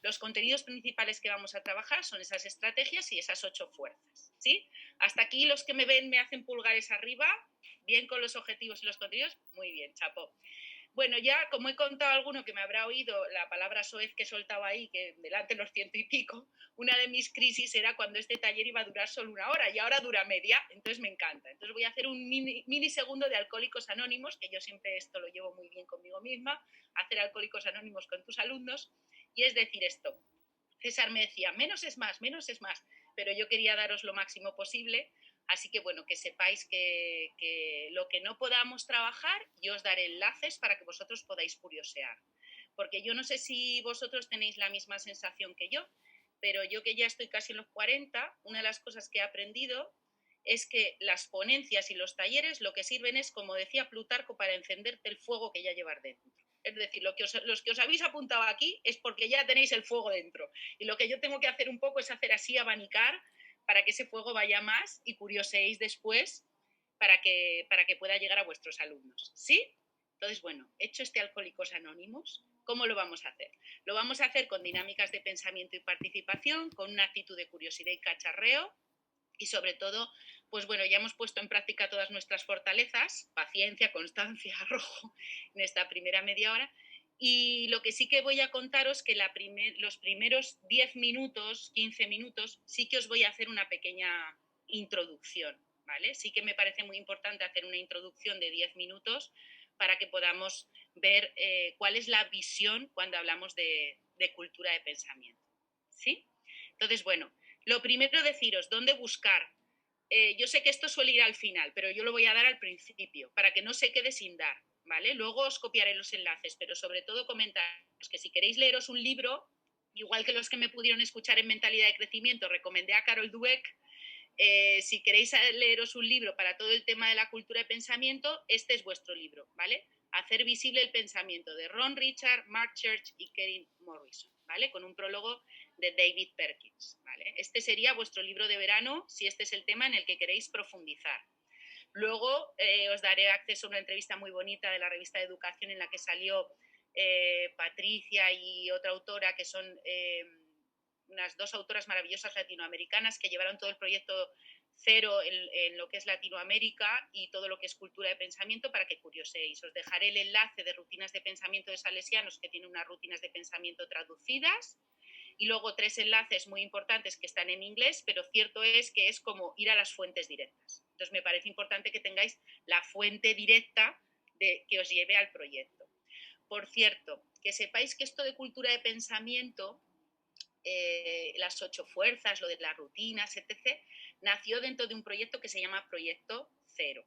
Los contenidos principales que vamos a trabajar son esas estrategias y esas 8 fuerzas, ¿sí? Hasta aquí los que me ven me hacen pulgares arriba, bien con los objetivos y los contenidos, muy bien, chapo. Bueno, ya como he contado alguno que me habrá oído la palabra soez que he soltado ahí, que delante los 100 y pico, una de mis crisis era cuando este taller iba a durar solo 1 hora y ahora dura media, entonces me encanta. Entonces voy a hacer un minisegundo de Alcohólicos Anónimos, que yo siempre esto lo llevo muy bien conmigo misma, hacer Alcohólicos Anónimos con tus alumnos, y es decir esto. César me decía, menos es más, pero yo quería daros lo máximo posible. Así que, bueno, que sepáis que lo que no podamos trabajar, yo os daré enlaces para que vosotros podáis curiosear. Porque yo no sé si vosotros tenéis la misma sensación que yo, pero yo que ya estoy casi en los 40, una de las cosas que he aprendido es que las ponencias y los talleres lo que sirven es, como decía Plutarco, para encenderte el fuego que ya llevas dentro. Es decir, los que os habéis apuntado aquí es porque ya tenéis el fuego dentro. Y lo que yo tengo que hacer un poco es hacer así, abanicar, para que ese fuego vaya más y curioseéis después para que pueda llegar a vuestros alumnos. ¿Sí? Entonces, bueno, hecho este Alcohólicos Anónimos, ¿cómo lo vamos a hacer? Lo vamos a hacer con dinámicas de pensamiento y participación, con una actitud de curiosidad y cacharreo, y sobre todo, pues bueno, ya hemos puesto en práctica todas nuestras fortalezas, paciencia, constancia, arrojo, en esta primera media hora. Y lo que sí que voy a contaros que los primeros 10 minutos, 15 minutos, sí que os voy a hacer una pequeña introducción, ¿vale? Sí que me parece muy importante hacer una introducción de 10 minutos para que podamos ver cuál es la visión cuando hablamos de cultura de pensamiento, ¿sí? Entonces, bueno, lo primero deciros, ¿dónde buscar? Yo sé que esto suele ir al final, pero yo lo voy a dar al principio, para que no se quede sin dar, ¿vale? Luego os copiaré los enlaces, pero sobre todo comentaros que si queréis leeros un libro, igual que los que me pudieron escuchar en Mentalidad de Crecimiento, recomendé a Carol Dweck. Si queréis leeros un libro para todo el tema de la cultura de pensamiento, este es vuestro libro, ¿vale? Hacer visible el pensamiento, de Ron Richard, Mark Church y Kevin Morrison, ¿vale? Con un prólogo de David Perkins, ¿vale? Este sería vuestro libro de verano, si este es el tema en el que queréis profundizar. Luego os daré acceso a una entrevista muy bonita de la revista de Educación en la que salió Patricia y otra autora, que son unas 2 autoras maravillosas latinoamericanas que llevaron todo el proyecto Cero en lo que es Latinoamérica y todo lo que es cultura de pensamiento, para que curioséis. Os dejaré el enlace de Rutinas de Pensamiento de Salesianos, que tiene unas rutinas de pensamiento traducidas, y luego 3 enlaces muy importantes que están en inglés, pero cierto es que es como ir a las fuentes directas. Entonces me parece importante que tengáis la fuente directa que os lleve al proyecto. Por cierto, que sepáis que esto de cultura de pensamiento, las 8 fuerzas, lo de las rutinas, etc., nació dentro de un proyecto que se llama Proyecto Cero.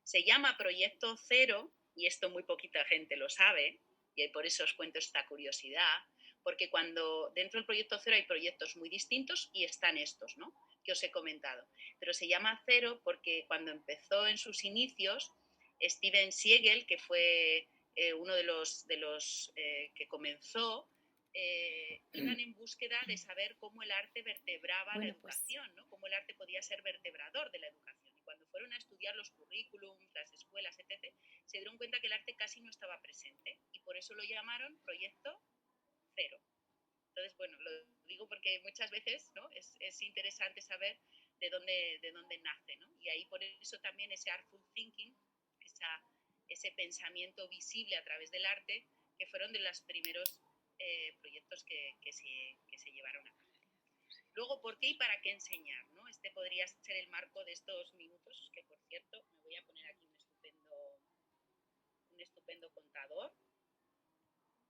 Se llama Proyecto Cero, y esto muy poquita gente lo sabe, y por eso os cuento esta curiosidad, porque cuando dentro del Proyecto Cero hay proyectos muy distintos y están estos, ¿no?, que os he comentado. Pero se llama Cero porque cuando empezó en sus inicios, Steven Siegel, que fue uno de los que comenzó, iban en búsqueda de saber cómo el arte vertebraba la educación, ¿no? Cómo el arte podía ser vertebrador de la educación. Y cuando fueron a estudiar los currículums, las escuelas, etc., se dieron cuenta que el arte casi no estaba presente, y por eso lo llamaron Proyecto Cero. Entonces, bueno, lo digo porque muchas veces, ¿no?, es interesante saber de dónde nace, ¿no? Y ahí por eso también ese artful thinking, ese pensamiento visible a través del arte, que fueron de los primeros proyectos que se llevaron a cabo. Luego, ¿por qué y para qué enseñar, ¿no? Este podría ser el marco de estos minutos, que por cierto, me voy a poner aquí un estupendo contador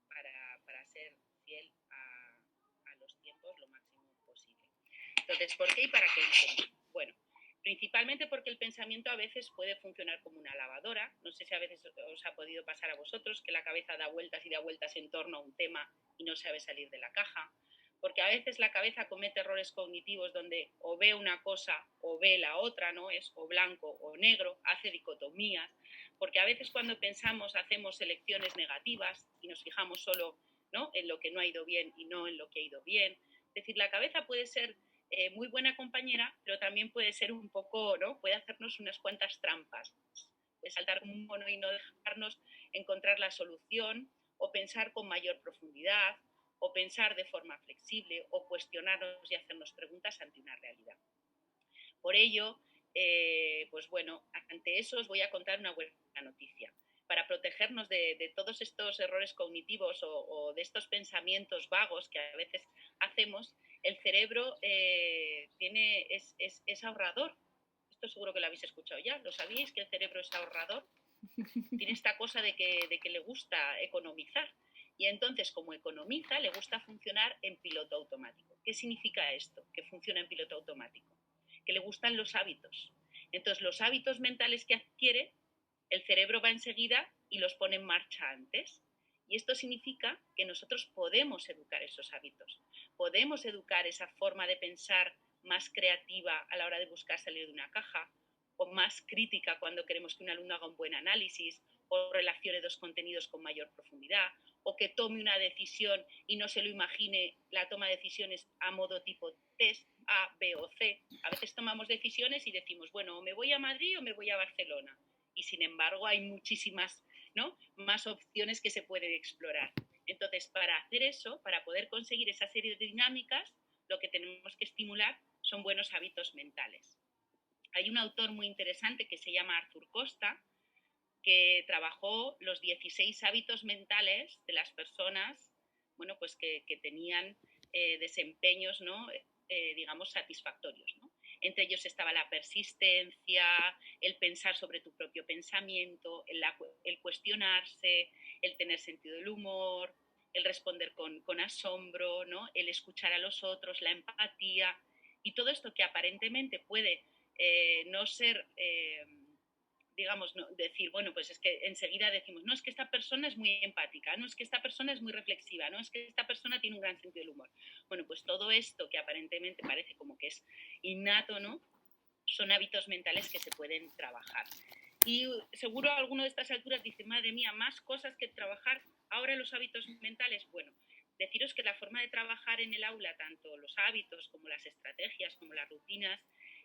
para ser fiel a los tiempos lo máximo posible. Entonces, ¿por qué y para qué enseñar? Bueno, principalmente porque el pensamiento a veces puede funcionar como una lavadora. No sé si a veces os ha podido pasar a vosotros que la cabeza da vueltas y da vueltas en torno a un tema y no sabe salir de la caja. Porque a veces la cabeza comete errores cognitivos donde o ve una cosa o ve la otra, ¿no? Es o blanco o negro, hace dicotomías. Porque a veces cuando pensamos hacemos selecciones negativas y nos fijamos solo, ¿no?, en lo que no ha ido bien y no en lo que ha ido bien. Es decir, la cabeza puede ser muy buena compañera, pero también puede ser un poco, ¿no?, puede hacernos unas cuantas trampas. Puede saltar como un mono y no dejarnos encontrar la solución, o pensar con mayor profundidad, o pensar de forma flexible, o cuestionarnos y hacernos preguntas ante una realidad. Por ello, pues bueno, ante eso os voy a contar una buena noticia. Para protegernos de todos estos errores cognitivos o de estos pensamientos vagos que a veces hacemos, el cerebro es ahorrador. Esto seguro que lo habéis escuchado ya. ¿Lo sabíais que el cerebro es ahorrador? Tiene esta cosa de que le gusta economizar. Y entonces, como economiza, le gusta funcionar en piloto automático. ¿Qué significa esto? Que funciona en piloto automático. Que le gustan los hábitos. Entonces, los hábitos mentales que adquiere, el cerebro va enseguida y los pone en marcha antes. Y esto significa que nosotros podemos educar esos hábitos. Podemos educar esa forma de pensar más creativa a la hora de buscar salir de una caja, o más crítica cuando queremos que un alumno haga un buen análisis, o relacione dos contenidos con mayor profundidad, o que tome una decisión y no se lo imagine la toma de decisiones a modo tipo test, A, B o C. A veces tomamos decisiones y decimos, bueno, o me voy a Madrid o me voy a Barcelona. Y sin embargo hay muchísimas, ¿no?, más opciones que se pueden explorar. Entonces, para hacer eso, para poder conseguir esa serie de dinámicas, lo que tenemos que estimular son buenos hábitos mentales. Hay un autor muy interesante que se llama Arthur Costa, que trabajó los 16 hábitos mentales de las personas, bueno, pues que tenían desempeños, ¿no?, digamos, satisfactorios, ¿no? Entre ellos estaba la persistencia, el pensar sobre tu propio pensamiento, el cuestionarse, el tener sentido del humor, el responder con asombro, ¿no?, el escuchar a los otros, la empatía, y todo esto que aparentemente puede no ser... digamos, no, decir, bueno, pues es que enseguida decimos, no, es que esta persona es muy empática, no, es que esta persona es muy reflexiva, no, es que esta persona tiene un gran sentido del humor. Bueno, pues todo esto que aparentemente parece como que es innato, ¿no?, son hábitos mentales que se pueden trabajar. Y seguro a alguno de estas alturas dice, madre mía, más cosas que trabajar ahora los hábitos mentales. Bueno, deciros que la forma de trabajar en el aula, tanto los hábitos como las estrategias, como las rutinas,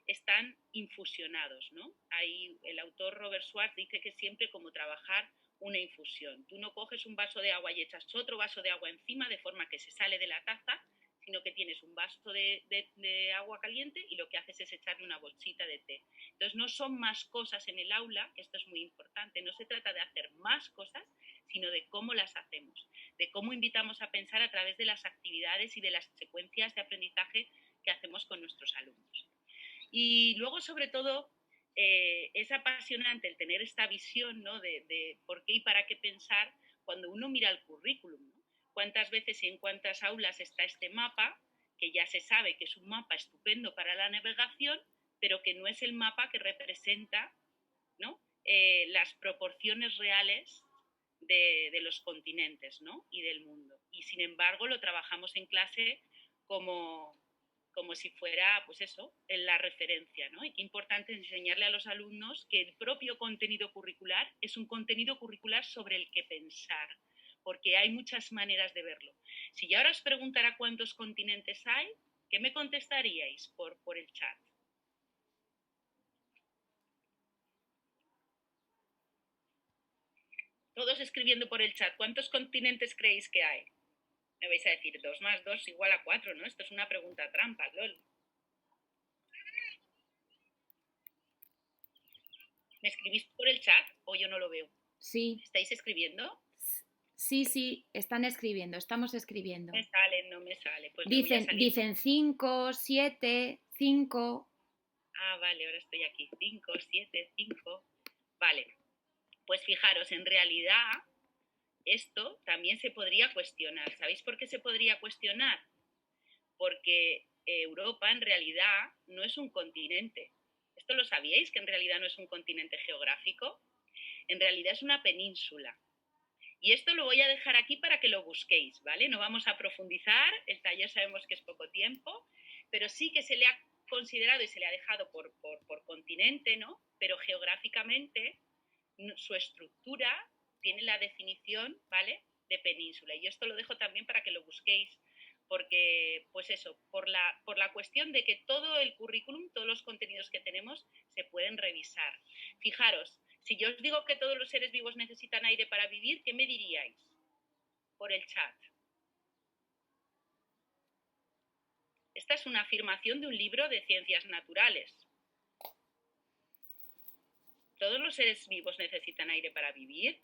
están infusionados, ¿no? Ahí el autor Robert Schwartz dice que siempre como trabajar una infusión. Tú no coges un vaso de agua y echas otro vaso de agua encima de forma que se sale de la taza, sino que tienes un vaso de agua caliente y lo que haces es echarle una bolsita de té. Entonces no son más cosas en el aula, esto es muy importante, no se trata de hacer más cosas, sino de cómo las hacemos, de cómo invitamos a pensar a través de las actividades y de las secuencias de aprendizaje que hacemos con nuestros alumnos. Y luego, sobre todo, es apasionante el tener esta visión, ¿no?, de por qué y para qué pensar cuando uno mira el currículum, ¿no? Cuántas veces y en cuántas aulas está este mapa, que ya se sabe que es un mapa estupendo para la navegación, pero que no es el mapa que representa, ¿no?, las proporciones reales de los continentes, ¿no?, y del mundo. Y sin embargo lo trabajamos en clase como si fuera, pues eso, en la referencia, ¿no? Y qué importante es enseñarle a los alumnos que el propio contenido curricular es un contenido curricular sobre el que pensar, porque hay muchas maneras de verlo. Si yo ahora os preguntara cuántos continentes hay, ¿qué me contestaríais por el chat? Todos escribiendo por el chat, ¿cuántos continentes creéis que hay? Me vais a decir 2 más 2 igual a 4, ¿no? Esto es una pregunta trampa, LOL. ¿Me escribís por el chat o yo no lo veo? Sí. ¿Estáis escribiendo? Sí, están escribiendo, estamos escribiendo. No me sale. Pues me voy a salir. Dicen 5, 7, 5. Ah, vale, ahora estoy aquí. 5, 7, 5. Vale. Pues fijaros, en realidad esto también se podría cuestionar. ¿Sabéis por qué se podría cuestionar? Porque Europa en realidad no es un continente. ¿Esto lo sabíais, que en realidad no es un continente geográfico? En realidad es una península. Y esto lo voy a dejar aquí para que lo busquéis, ¿vale? No vamos a profundizar, el taller sabemos que es poco tiempo, pero sí que se le ha considerado y se le ha dejado por continente, ¿no? Pero geográficamente su estructura tiene la definición, ¿vale?, de península. Y esto lo dejo también para que lo busquéis, porque, pues eso, por la cuestión de que todo el currículum, todos los contenidos que tenemos, se pueden revisar. Fijaros, si yo os digo que todos los seres vivos necesitan aire para vivir, ¿qué me diríais por el chat? Esta es una afirmación de un libro de ciencias naturales. ¿Todos los seres vivos necesitan aire para vivir?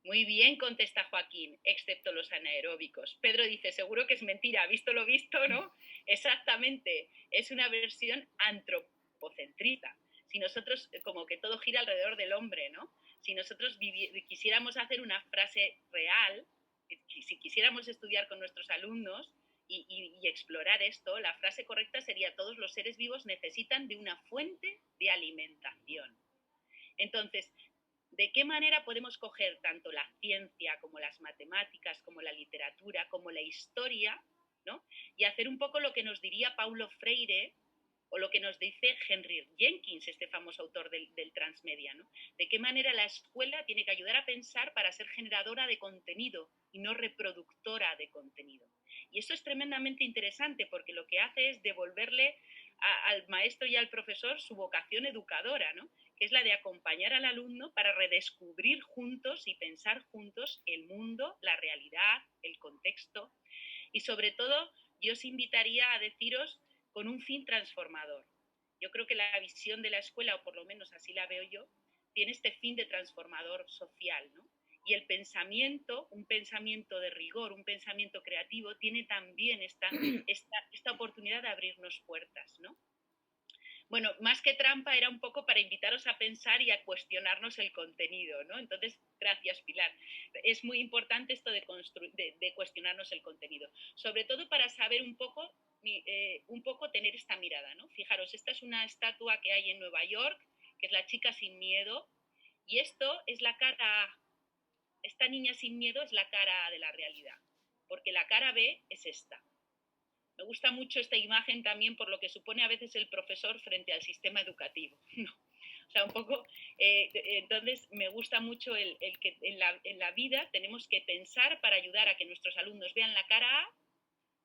Muy bien, contesta Joaquín, excepto los anaeróbicos. Pedro dice, seguro que es mentira, visto lo visto, ¿no? Exactamente, es una versión antropocentrista. Si nosotros, como que todo gira alrededor del hombre, ¿no? Si nosotros quisiéramos hacer una frase real, si quisiéramos estudiar con nuestros alumnos y explorar esto, la frase correcta sería todos los seres vivos necesitan de una fuente de alimentación. Entonces, ¿de qué manera podemos coger tanto la ciencia como las matemáticas, como la literatura, como la historia, ¿no? Y hacer un poco lo que nos diría Paulo Freire o lo que nos dice Henry Jenkins, este famoso autor del transmedia, ¿no? De qué manera la escuela tiene que ayudar a pensar para ser generadora de contenido y no reproductora de contenido. Y esto es tremendamente interesante porque lo que hace es devolverle al maestro y al profesor su vocación educadora, ¿no? Que es la de acompañar al alumno para redescubrir juntos y pensar juntos el mundo, la realidad, el contexto. Y sobre todo, yo os invitaría a deciros con un fin transformador. Yo creo que la visión de la escuela, o por lo menos así la veo yo, tiene este fin de transformador social, ¿no? Y el pensamiento, un pensamiento de rigor, un pensamiento creativo, tiene también esta oportunidad de abrirnos puertas, ¿no? Bueno, más que trampa era un poco para invitaros a pensar y a cuestionarnos el contenido, ¿no? Entonces, gracias, Pilar. Es muy importante esto de cuestionarnos el contenido, sobre todo para saber un poco tener esta mirada, ¿no? Fijaros, esta es una estatua que hay en Nueva York, que es la chica sin miedo, y esto es la cara, esta niña sin miedo es la cara de la realidad, porque la cara B es esta. Me gusta mucho esta imagen también por lo que supone a veces el profesor frente al sistema educativo, ¿no? O sea, un poco, entonces me gusta mucho el que en la vida tenemos que pensar para ayudar a que nuestros alumnos vean la cara A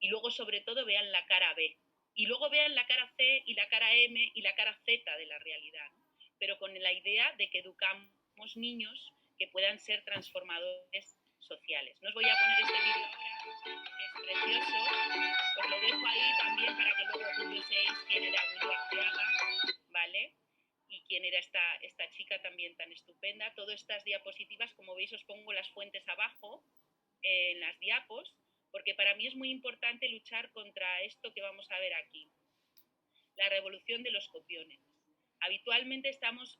y luego sobre todo vean la cara B. Y luego vean la cara C y la cara M y la cara Z de la realidad, ¿no? Pero con la idea de que educamos niños que puedan ser transformadores sociales. No os voy a poner este vídeo ahora, que es precioso, os lo dejo ahí también para que luego curioséis quién era Willy Arteaga, ¿vale? Y quién era esta chica también tan estupenda. Todas estas diapositivas, como veis, os pongo las fuentes abajo en las diapos, porque para mí es muy importante luchar contra esto que vamos a ver aquí, la revolución de los copiones. Habitualmente estamos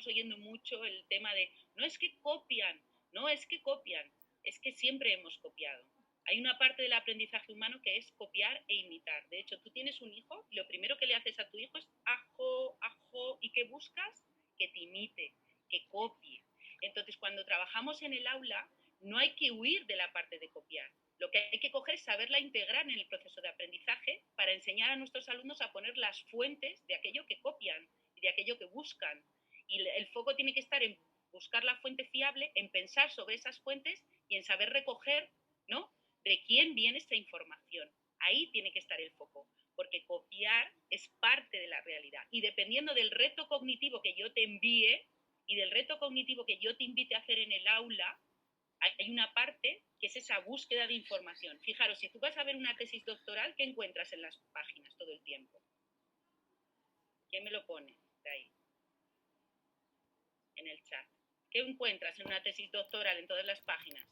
oyendo mucho el tema de no es que copian, no es que copian, es que siempre hemos copiado. Hay una parte del aprendizaje humano que es copiar e imitar. De hecho, tú tienes un hijo y lo primero que le haces a tu hijo es ajo, ajo, ¿y qué buscas? Que te imite, que copie. Entonces, cuando trabajamos en el aula, no hay que huir de la parte de copiar. Lo que hay que coger es saberla integrar en el proceso de aprendizaje para enseñar a nuestros alumnos a poner las fuentes de aquello que copian y de aquello que buscan. Y el foco tiene que estar en buscar la fuente fiable, en pensar sobre esas fuentes y en saber recoger, ¿no?, de quién viene esta información. Ahí tiene que estar el foco, porque copiar es parte de la realidad. Y dependiendo del reto cognitivo que yo te envíe y del reto cognitivo que yo te invite a hacer en el aula, hay una parte que es esa búsqueda de información. Fijaros, si tú vas a ver una tesis doctoral, ¿qué encuentras en las páginas todo el tiempo? ¿Quién me lo pone de ahí? En el chat. ¿Qué encuentras en una tesis doctoral en todas las páginas?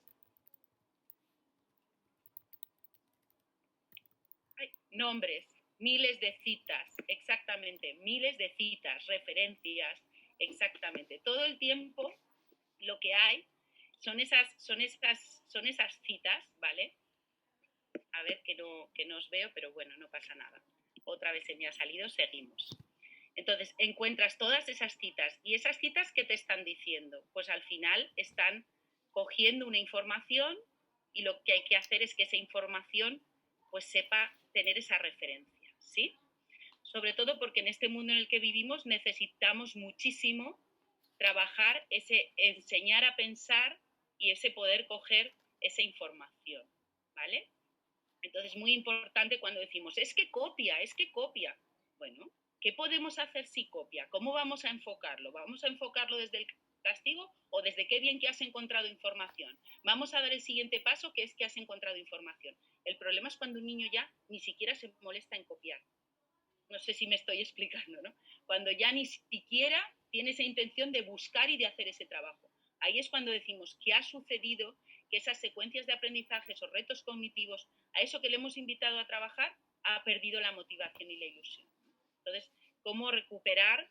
Ay, nombres, miles de citas, exactamente, miles de citas, referencias, exactamente. Todo el tiempo lo que hay son esas citas, ¿vale? A ver, que no os veo, pero bueno, no pasa nada. Otra vez se me ha salido, seguimos. Entonces, encuentras todas esas citas. ¿Y esas citas qué te están diciendo? Pues al final están cogiendo una información y lo que hay que hacer es que esa información pues sepa tener esa referencia, ¿sí? Sobre todo porque en este mundo en el que vivimos necesitamos muchísimo trabajar ese enseñar a pensar y ese poder coger esa información, ¿vale? Entonces, muy importante cuando decimos, es que copia. Bueno, ¿qué podemos hacer si copia? ¿Cómo vamos a enfocarlo? ¿Vamos a enfocarlo desde el castigo o desde qué bien que has encontrado información. Vamos a dar el siguiente paso, que es que has encontrado información. El problema es cuando un niño ya ni siquiera se molesta en copiar. No sé si me estoy explicando, ¿no? Cuando ya ni siquiera tiene esa intención de buscar y de hacer ese trabajo. Ahí es cuando decimos que ha sucedido que esas secuencias de aprendizajes o retos cognitivos, a eso que le hemos invitado a trabajar, ha perdido la motivación y la ilusión. Entonces, ¿cómo recuperar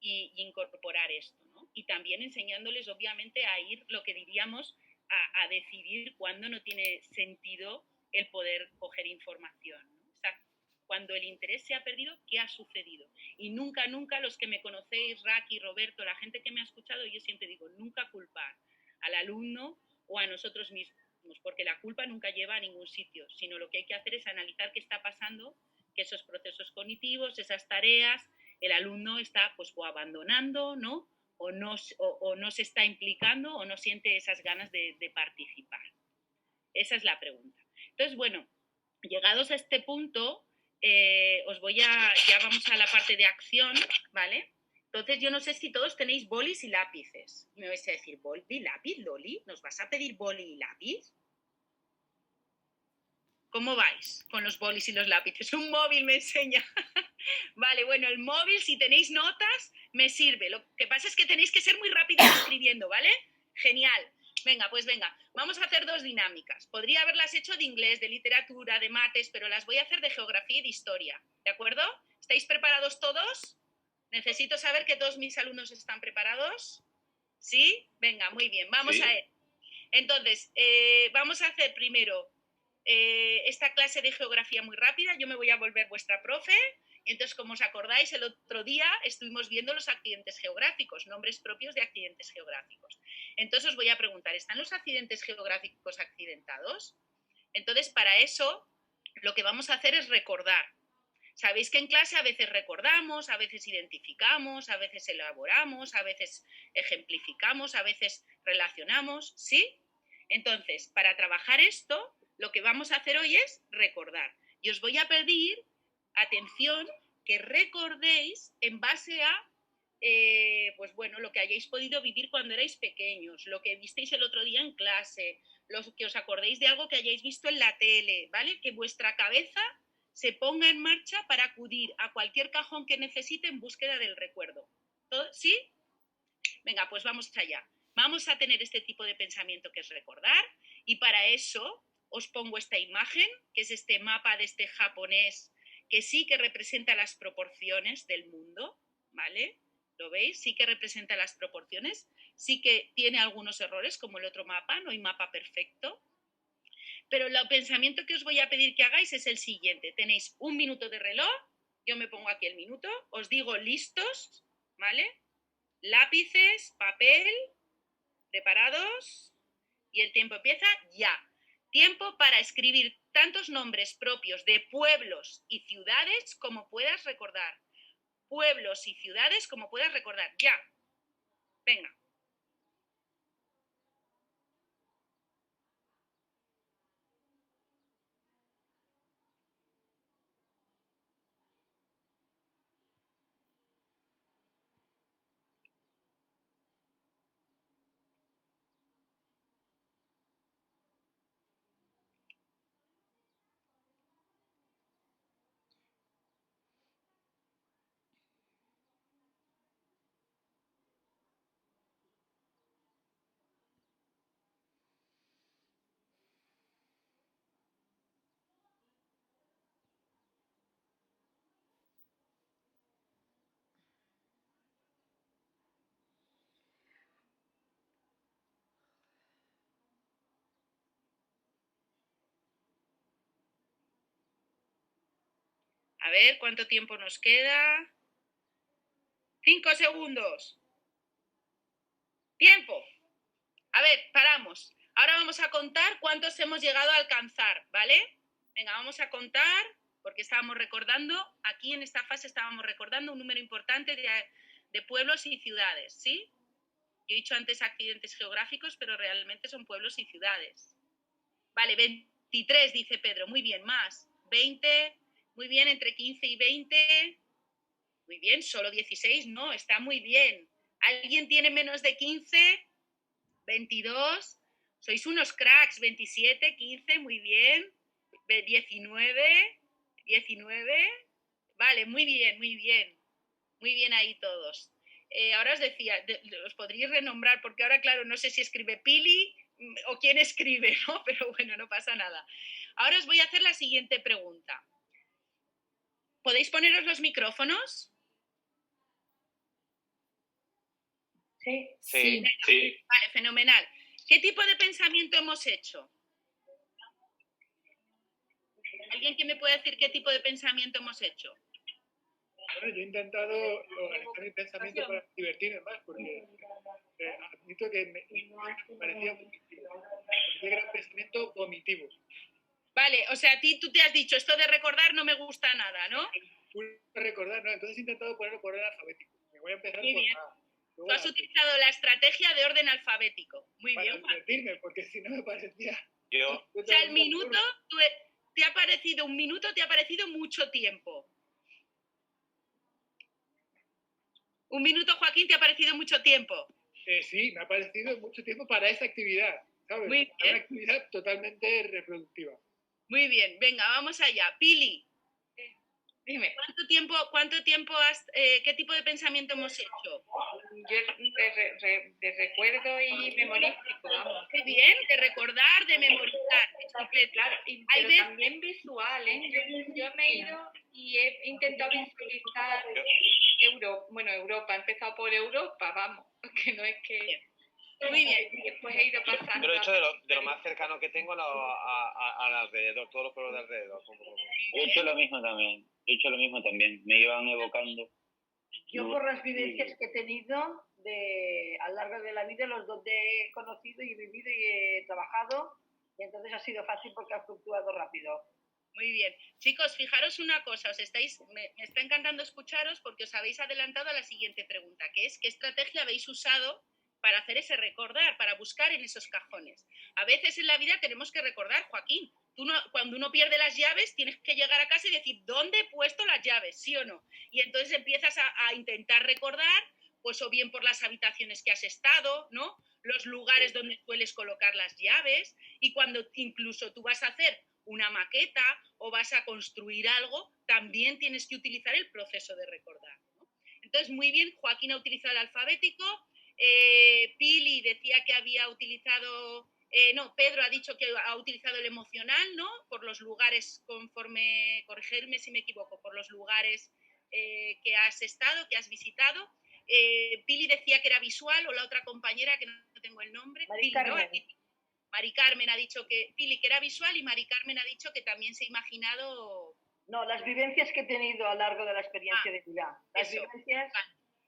y incorporar esto, ¿no? Y también enseñándoles, obviamente, a ir, lo que diríamos, a decidir cuándo no tiene sentido el poder coger información, ¿no? O sea, cuando el interés se ha perdido, ¿qué ha sucedido? Y nunca, nunca, los que me conocéis, Raki, Roberto, la gente que me ha escuchado, yo siempre digo, nunca culpar al alumno o a nosotros mismos, porque la culpa nunca lleva a ningún sitio, sino lo que hay que hacer es analizar qué está pasando, que esos procesos cognitivos, esas tareas, el alumno está pues o abandonando, ¿no? O no se está implicando o no siente esas ganas de participar. Esa es la pregunta. Entonces, bueno, llegados a este punto, ya vamos a la parte de acción, ¿vale? Entonces, yo no sé si todos tenéis bolis y lápices. Me vais a decir, ¿boli y lápiz, Loli? ¿Nos vas a pedir boli y lápiz? ¿Cómo vais con los bolis y los lápices? Un móvil me enseña. Vale, bueno, el móvil, si tenéis notas, me sirve. Lo que pasa es que tenéis que ser muy rápidos escribiendo, ¿vale? Genial. Venga, pues venga, vamos a hacer 2 dinámicas. Podría haberlas hecho de inglés, de literatura, de mates, pero las voy a hacer de geografía y de historia, ¿de acuerdo? ¿Estáis preparados todos? Necesito saber que todos mis alumnos están preparados. ¿Sí? Venga, muy bien, vamos a ver. Entonces, vamos a hacer primero esta clase de geografía muy rápida. Yo me voy a volver vuestra profe. Entonces, como os acordáis, el otro día estuvimos viendo los accidentes geográficos, nombres propios de accidentes geográficos. Entonces, os voy a preguntar, ¿están los accidentes geográficos accidentados? Entonces, para eso, lo que vamos a hacer es recordar. Sabéis que en clase a veces recordamos, a veces identificamos, a veces elaboramos, a veces ejemplificamos, a veces relacionamos, ¿sí? Entonces, para trabajar esto, lo que vamos a hacer hoy es recordar. Y os voy a pedir, atención, que recordéis en base a, pues bueno, lo que hayáis podido vivir cuando erais pequeños, lo que visteis el otro día en clase, lo que os acordéis de algo que hayáis visto en la tele, ¿vale? Que vuestra cabeza se ponga en marcha para acudir a cualquier cajón que necesite en búsqueda del recuerdo. ¿Sí? Venga, pues vamos allá. Vamos a tener este tipo de pensamiento que es recordar y para eso os pongo esta imagen, que es este mapa de este japonés que sí que representa las proporciones del mundo, ¿vale? ¿Lo veis? Sí que representa las proporciones, sí que tiene algunos errores como el otro mapa, no hay mapa perfecto. Pero el pensamiento que os voy a pedir que hagáis es el siguiente. Tenéis 1 minuto de reloj, yo me pongo aquí el minuto, os digo listos, ¿vale? Lápices, papel, preparados y el tiempo empieza ya. Tiempo para escribir tantos nombres propios de pueblos y ciudades como puedas recordar. Pueblos y ciudades como puedas recordar. Ya. Venga. A ver, ¿cuánto tiempo nos queda? 5 segundos. ¡Tiempo! A ver, paramos. Ahora vamos a contar cuántos hemos llegado a alcanzar, ¿vale? Venga, vamos a contar, porque estábamos recordando, aquí en esta fase estábamos recordando un número importante de pueblos y ciudades, ¿sí? Yo he dicho antes accidentes geográficos, pero realmente son pueblos y ciudades. Vale, 23, dice Pedro. Muy bien, más. 20, muy bien, entre 15 y 20. Muy bien, solo 16, no, está muy bien. ¿Alguien tiene menos de 15? 22. Sois unos cracks. 27, 15, muy bien. 19, 19. Vale, muy bien, muy bien. Muy bien ahí todos. Ahora os decía, os podríais renombrar, porque ahora, claro, no sé si escribe Pili o quién escribe, ¿no? Pero bueno, no pasa nada. Ahora os voy a hacer la siguiente pregunta. ¿Podéis poneros los micrófonos? Sí. Sí. Vale, fenomenal. ¿Qué tipo de pensamiento hemos hecho? ¿Alguien que me pueda decir qué tipo de pensamiento hemos hecho? Bueno, yo he intentado organizar mi pensamiento para divertirme más, porque admito que me parecía vomitivo. Me parecía que era un pensamiento vomitivo. Vale, o sea, tú te has dicho, esto de recordar no me gusta nada, ¿no? Recordar, ¿no? Entonces he intentado ponerlo por orden alfabético. Me voy a empezar Muy por bien. A. Tú has utilizado la estrategia de orden alfabético. Muy para bien, Juan. divertirme, porque si no me parecía... O sea, el minuto, ¿te ha parecido un minuto? ¿Te ha parecido mucho tiempo? ¿Un minuto, Joaquín, te ha parecido mucho tiempo? Sí, me ha parecido mucho tiempo para esa actividad, ¿sabes? Muy bien. Una actividad totalmente reproductiva. Muy bien, venga, vamos allá. Pili, Dime. ¿Cuánto tiempo qué tipo de pensamiento hemos hecho? Yo de recuerdo y memorístico, vamos. Qué bien, de recordar, de memorizar. Estupendo. Claro, pero también visual, ¿eh? Yo me he ido y he intentado visualizar Europa. He empezado por Europa, vamos, que no es que... Muy bien. Y después he ido pasando... Yo lo he hecho de lo más cercano que tengo al alrededor, todos los pueblos de alrededor. Yo he hecho lo mismo también. Me iban evocando. Yo por las vivencias que he tenido a lo largo de la vida, los donde he conocido y vivido y he trabajado, y entonces ha sido fácil porque ha fluctuado rápido. Muy bien. Chicos, fijaros una cosa, me está encantando escucharos porque os habéis adelantado a la siguiente pregunta, que es ¿qué estrategia habéis usado para hacer ese recordar, para buscar en esos cajones? A veces en la vida tenemos que recordar, Joaquín, cuando uno pierde las llaves tienes que llegar a casa y decir ¿dónde he puesto las llaves? ¿Sí o no? Y entonces empiezas a intentar recordar, pues o bien por las habitaciones que has estado, ¿no? Los lugares donde sueles colocar las llaves, y cuando incluso tú vas a hacer una maqueta o vas a construir algo, también tienes que utilizar el proceso de recordar, ¿no? Entonces, muy bien, Joaquín ha utilizado el alfabético, Pili decía que había utilizado... Pedro ha dicho que ha utilizado el emocional, ¿no? Por los lugares, conforme, corregirme si me equivoco, por los lugares que has estado, que has visitado. Pili decía que era visual, o la otra compañera, que no tengo el nombre. Mari Carmen. Mari Carmen ha dicho que Pili que era visual, y Mari Carmen ha dicho que también se ha imaginado... No, las vivencias que he tenido a lo largo de la experiencia de vida. Las eso. vivencias...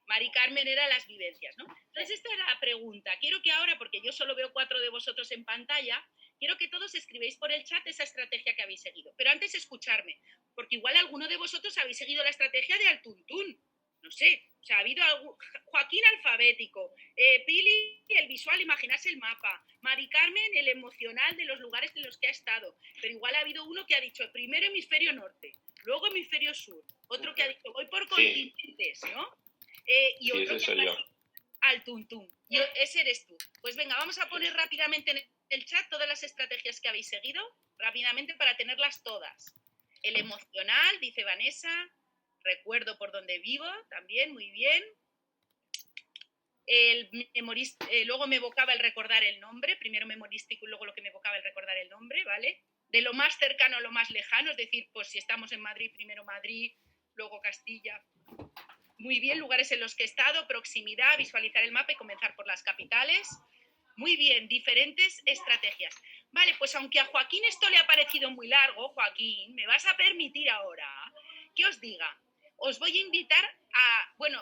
Mari Carmen era las vivencias, ¿no? Entonces esta era la pregunta. Quiero que ahora, porque yo solo veo 4 de vosotros en pantalla, quiero que todos escribáis por el chat esa estrategia que habéis seguido. Pero antes escucharme, porque igual alguno de vosotros habéis seguido la estrategia de al tuntún. No sé, o sea, ha habido Joaquín alfabético, Pili el visual, imaginarse el mapa, Mari Carmen el emocional de los lugares en los que ha estado, pero igual ha habido uno que ha dicho primero hemisferio norte, luego hemisferio sur, otro que ha dicho voy por continentes, ¿no? Y otro que ha al tuntún. Ese eres tú. Pues venga, vamos a poner rápidamente en el chat todas las estrategias que habéis seguido, rápidamente para tenerlas todas. El emocional, dice Vanessa. Recuerdo por donde vivo, también, muy bien. Luego me evocaba el recordar el nombre, primero memorístico y luego lo que me evocaba el recordar el nombre, ¿vale? De lo más cercano a lo más lejano, es decir, pues si estamos en Madrid, primero Madrid, luego Castilla. Muy bien, lugares en los que he estado, proximidad, visualizar el mapa y comenzar por las capitales. Muy bien, diferentes estrategias. Vale, pues aunque a Joaquín esto le ha parecido muy largo, Joaquín, me vas a permitir ahora que os diga. Os voy a invitar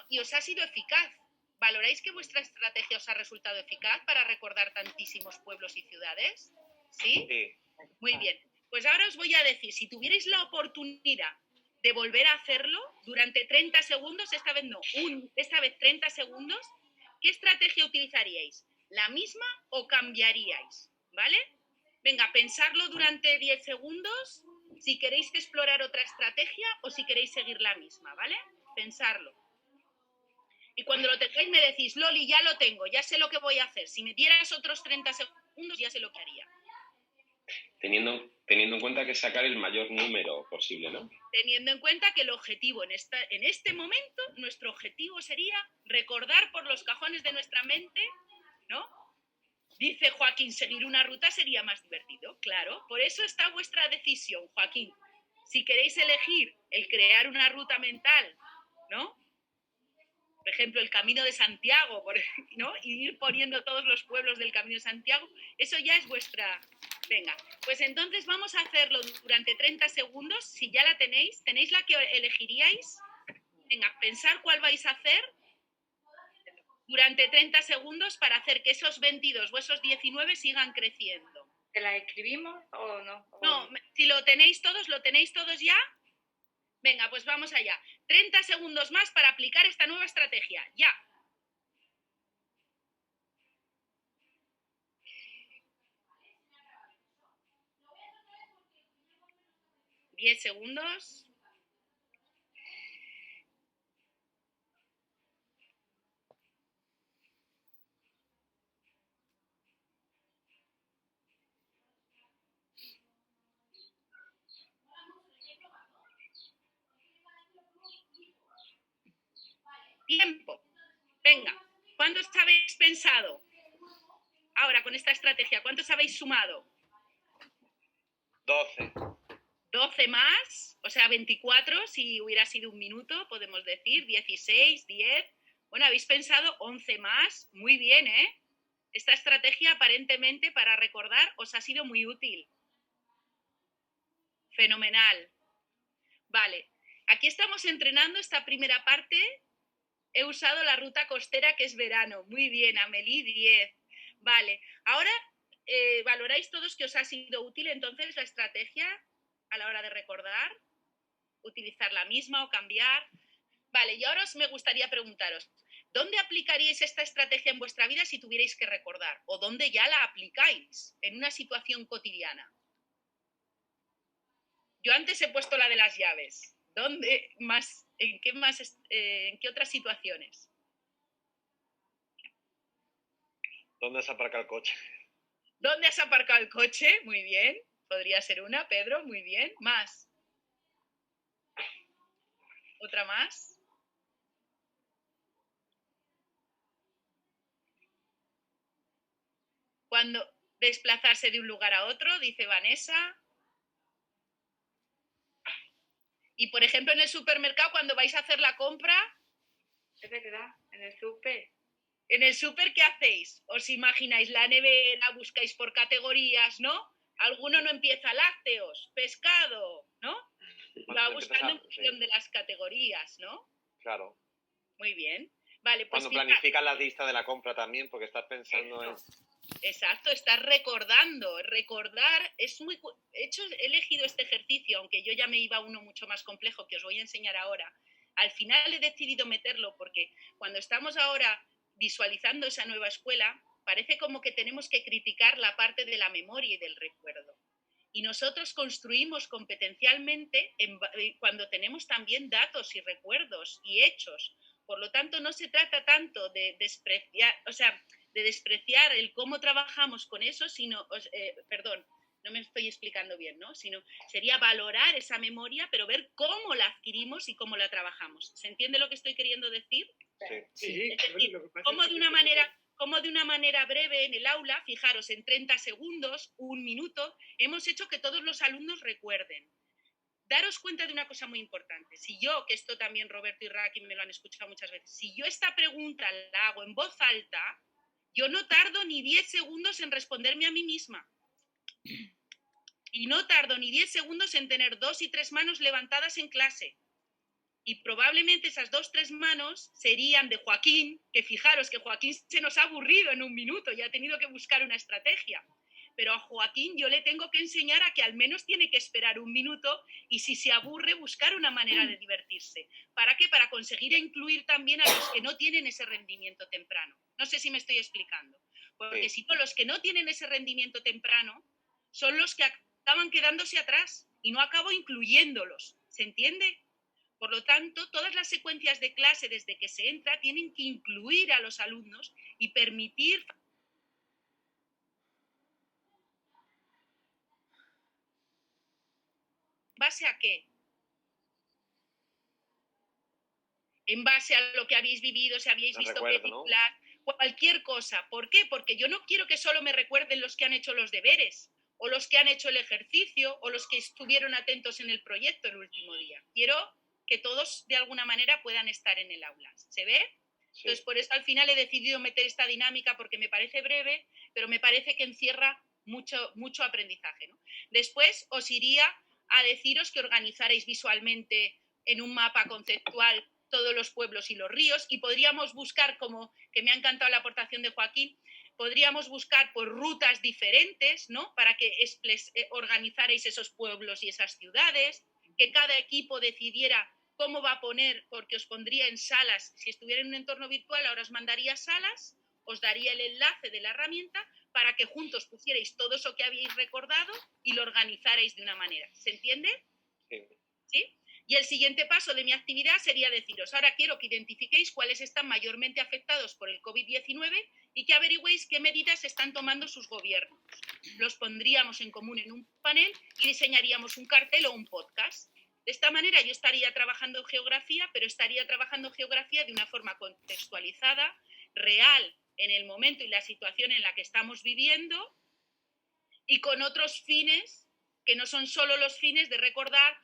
y os ha sido eficaz. ¿Valoráis que vuestra estrategia os ha resultado eficaz para recordar tantísimos pueblos y ciudades? ¿Sí? Sí. Muy bien. Pues ahora os voy a decir, si tuvierais la oportunidad de volver a hacerlo durante 30 segundos, esta vez no, esta vez 30 segundos, ¿qué estrategia utilizaríais? ¿La misma o cambiaríais? ¿Vale? Venga, pensarlo durante 10 segundos, si queréis explorar otra estrategia o si queréis seguir la misma, ¿vale? Pensarlo. Y cuando lo tengáis me decís, Loli, ya lo tengo, ya sé lo que voy a hacer. Si me dieras otros 30 segundos, ya sé lo que haría. Teniendo en cuenta que sacar el mayor número posible, ¿no? Teniendo en cuenta que el objetivo en este momento, nuestro objetivo sería recordar por los cajones de nuestra mente, ¿no? Dice Joaquín, seguir una ruta sería más divertido. Claro, por eso está vuestra decisión, Joaquín. Si queréis elegir el crear una ruta mental, ¿no? Por ejemplo, el Camino de Santiago, ¿no? Y ir poniendo todos los pueblos del Camino de Santiago, eso ya es vuestra... Venga, pues entonces vamos a hacerlo durante 30 segundos. Si ya la tenéis la que elegiríais. Venga, pensar cuál vais a hacer durante 30 segundos para hacer que esos 22 o esos 19 sigan creciendo. ¿Te la escribimos o no? No, si lo tenéis todos ya. Venga, pues vamos allá. 30 segundos más para aplicar esta nueva estrategia. Ya. ¿10 segundos? Tiempo. Venga, ¿cuántos habéis pensado? Ahora, con esta estrategia, ¿cuántos habéis sumado? 12. 12 más, o sea, 24, si hubiera sido un minuto, podemos decir, 16, 10. Bueno, habéis pensado 11 más, muy bien, ¿eh? Esta estrategia, aparentemente, para recordar, os ha sido muy útil. Fenomenal. Vale, aquí estamos entrenando esta primera parte. He usado la ruta costera, que es verano. Muy bien, Amelie, 10. Vale, ahora valoráis todos que os ha sido útil entonces la estrategia a la hora de recordar, utilizar la misma o cambiar. Vale, y ahora me gustaría preguntaros, ¿dónde aplicaríais esta estrategia en vuestra vida si tuvierais que recordar? ¿O dónde ya la aplicáis en una situación cotidiana? Yo antes he puesto la de las llaves. ¿Dónde más? ¿En qué otras situaciones? ¿Dónde has aparcado el coche? ¿Dónde has aparcado el coche? Muy bien. Podría ser una, Pedro, muy bien. ¿Más? ¿Otra más? Cuando desplazarse de un lugar a otro, dice Vanessa. Y, por ejemplo, en el supermercado, cuando vais a hacer la compra... Es verdad, en el súper. ¿En el súper qué hacéis? ¿Os imagináis la nevera? Buscáis por categorías, ¿no? Alguno no empieza lácteos, pescado, ¿no? Va buscando en función de las categorías, ¿no? Claro. Muy bien. Vale, pues cuando planificas la lista de la compra también, porque estás pensando en... Exacto, estás recordando. Recordar es muy... He elegido este ejercicio, aunque yo ya me iba a uno mucho más complejo que os voy a enseñar ahora. Al final he decidido meterlo porque cuando estamos ahora visualizando esa nueva escuela, parece como que tenemos que criticar la parte de la memoria y del recuerdo. Y nosotros construimos competencialmente cuando tenemos también datos y recuerdos y hechos. Por lo tanto, no se trata tanto de despreciar el cómo trabajamos con eso, sino, perdón, no me estoy explicando bien, ¿no? Sino sería valorar esa memoria, pero ver cómo la adquirimos y cómo la trabajamos. ¿Se entiende lo que estoy queriendo decir? Sí. Es decir, cómo de una manera breve en el aula, fijaros, en 30 segundos, un minuto, hemos hecho que todos los alumnos recuerden. Daros cuenta de una cosa muy importante. Si yo, que esto también Roberto y Raki me lo han escuchado muchas veces, si yo esta pregunta la hago en voz alta, yo no tardo ni 10 segundos en responderme a mí misma. Y no tardo ni 10 segundos en tener 2 y 3 manos levantadas en clase. Y probablemente esas 2 o 3 manos serían de Joaquín, que fijaros que Joaquín se nos ha aburrido en un minuto y ha tenido que buscar una estrategia. Pero a Joaquín yo le tengo que enseñar a que al menos tiene que esperar un minuto y si se aburre buscar una manera de divertirse. ¿Para qué? Para conseguir incluir también a los que no tienen ese rendimiento temprano. No sé si me estoy explicando. Porque si no, los que no tienen ese rendimiento temprano son los que acaban quedándose atrás y no acabo incluyéndolos. ¿Se entiende? Por lo tanto, todas las secuencias de clase desde que se entra tienen que incluir a los alumnos y permitir. ¿En base a qué? En base a lo que habéis vivido, si habéis visto películas, cualquier cosa. ¿Por qué? Porque yo no quiero que solo me recuerden los que han hecho los deberes, o los que han hecho el ejercicio, o los que estuvieron atentos en el proyecto el último día. Quiero que todos de alguna manera puedan estar en el aula. ¿Se ve? Sí. Entonces, por eso al final he decidido meter esta dinámica porque me parece breve, pero me parece que encierra mucho aprendizaje, ¿no? Después os iría a deciros que organizarais visualmente en un mapa conceptual todos los pueblos y los ríos, y podríamos buscar, como que me ha encantado la aportación de Joaquín, podríamos buscar pues, rutas diferentes, ¿no? Para que organizarais esos pueblos y esas ciudades, que cada equipo decidiera cómo va a poner, porque os pondría en salas, si estuviera en un entorno virtual, ahora os mandaría salas, os daría el enlace de la herramienta para que juntos pusierais todo eso que habíais recordado y lo organizarais de una manera. ¿Se entiende? Sí. ¿Sí? Y el siguiente paso de mi actividad sería deciros, ahora quiero que identifiquéis cuáles están mayormente afectados por el COVID-19 y que averigüéis qué medidas están tomando sus gobiernos. Los pondríamos en común en un panel y diseñaríamos un cartel o un podcast. De esta manera yo estaría trabajando geografía, pero estaría trabajando geografía de una forma contextualizada, real, en el momento y la situación en la que estamos viviendo y con otros fines que no son solo los fines de recordar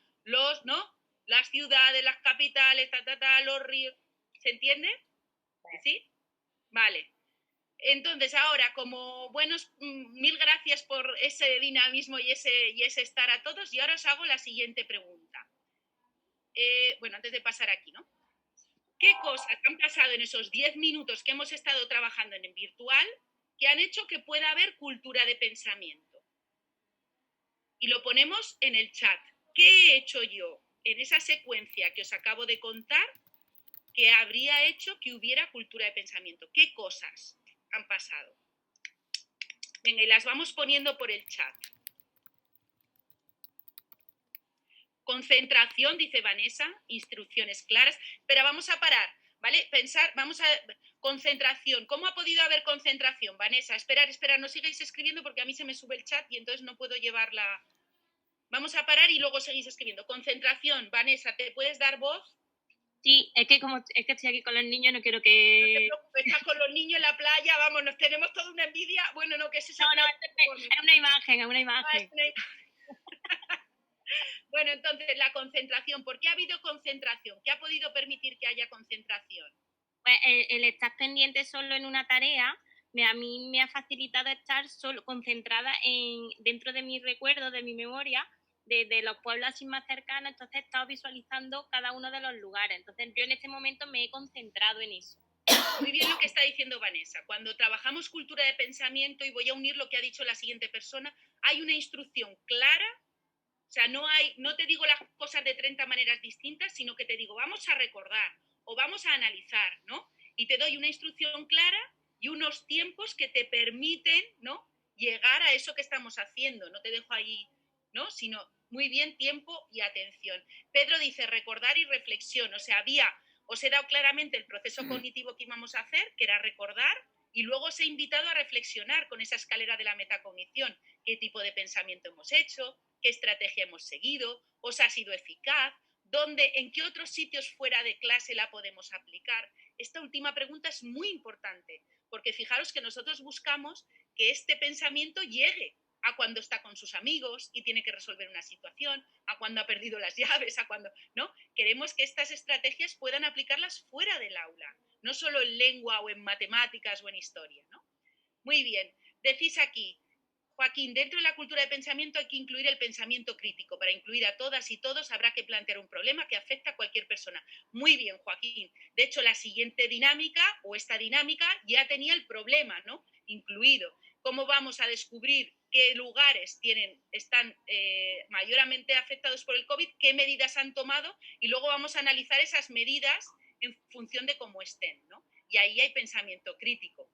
las ciudades, las capitales, los ríos. ¿Se entiende? ¿Sí? Vale. Entonces, ahora, como mil gracias por ese dinamismo y ese estar a todos. Y ahora os hago la siguiente pregunta. Antes de pasar aquí, ¿no? ¿Qué cosas han pasado en esos 10 minutos que hemos estado trabajando en virtual que han hecho que pueda haber cultura de pensamiento? Y lo ponemos en el chat. ¿Qué he hecho yo en esa secuencia que os acabo de contar que habría hecho que hubiera cultura de pensamiento? ¿Qué cosas han pasado? Venga, y las vamos poniendo por el chat. Concentración, dice Vanessa, instrucciones claras. Pero vamos a parar, ¿vale? Concentración. ¿Cómo ha podido haber concentración, Vanessa? Esperar, no sigáis escribiendo porque a mí se me sube el chat y entonces no puedo llevarla. Vamos a parar y luego seguís escribiendo. Concentración, Vanessa, ¿te puedes dar voz? Sí, es que estoy aquí con los niños, no quiero que... No te preocupes, estás con los niños en la playa, vamos, nos tenemos toda una envidia. Bueno, no, que es esa... No, es una imagen. Bueno, entonces, la concentración. ¿Por qué ha habido concentración? ¿Qué ha podido permitir que haya concentración? Pues el estar pendiente solo en una tarea, a mí me ha facilitado estar solo concentrada dentro de mi recuerdo, de mi memoria, de los pueblos así más cercanos. Entonces he estado visualizando cada uno de los lugares. Entonces yo en este momento me he concentrado en eso. Muy bien lo que está diciendo Vanessa. Cuando trabajamos cultura de pensamiento, y voy a unir lo que ha dicho la siguiente persona, hay una instrucción clara. O sea, no te digo las cosas de 30 maneras distintas, sino que te digo, vamos a recordar o vamos a analizar, ¿no? Y te doy una instrucción clara y unos tiempos que te permiten, ¿no? Llegar a eso que estamos haciendo. No te dejo ahí, ¿no? Sino muy bien tiempo y atención. Pedro dice recordar y reflexión. O sea, os he dado claramente el proceso cognitivo que íbamos a hacer, que era recordar, y luego os he invitado a reflexionar con esa escalera de la metacognición. ¿Qué tipo de pensamiento hemos hecho? ¿Qué estrategia hemos seguido? ¿Os ha sido eficaz? ¿En qué otros sitios fuera de clase la podemos aplicar? Esta última pregunta es muy importante, porque fijaros que nosotros buscamos que este pensamiento llegue a cuando está con sus amigos y tiene que resolver una situación, a cuando ha perdido las llaves, a cuando, ¿no? Queremos que estas estrategias puedan aplicarlas fuera del aula, no solo en lengua o en matemáticas o en historia, ¿no? Muy bien, decís aquí, Joaquín, dentro de la cultura de pensamiento hay que incluir el pensamiento crítico. Para incluir a todas y todos habrá que plantear un problema que afecta a cualquier persona. Muy bien, Joaquín. De hecho, la siguiente dinámica o esta dinámica ya tenía el problema, ¿no? Incluido. ¿Cómo vamos a descubrir qué lugares están mayormente afectados por el COVID? ¿Qué medidas han tomado? Y luego vamos a analizar esas medidas en función de cómo estén, ¿no? Y ahí hay pensamiento crítico.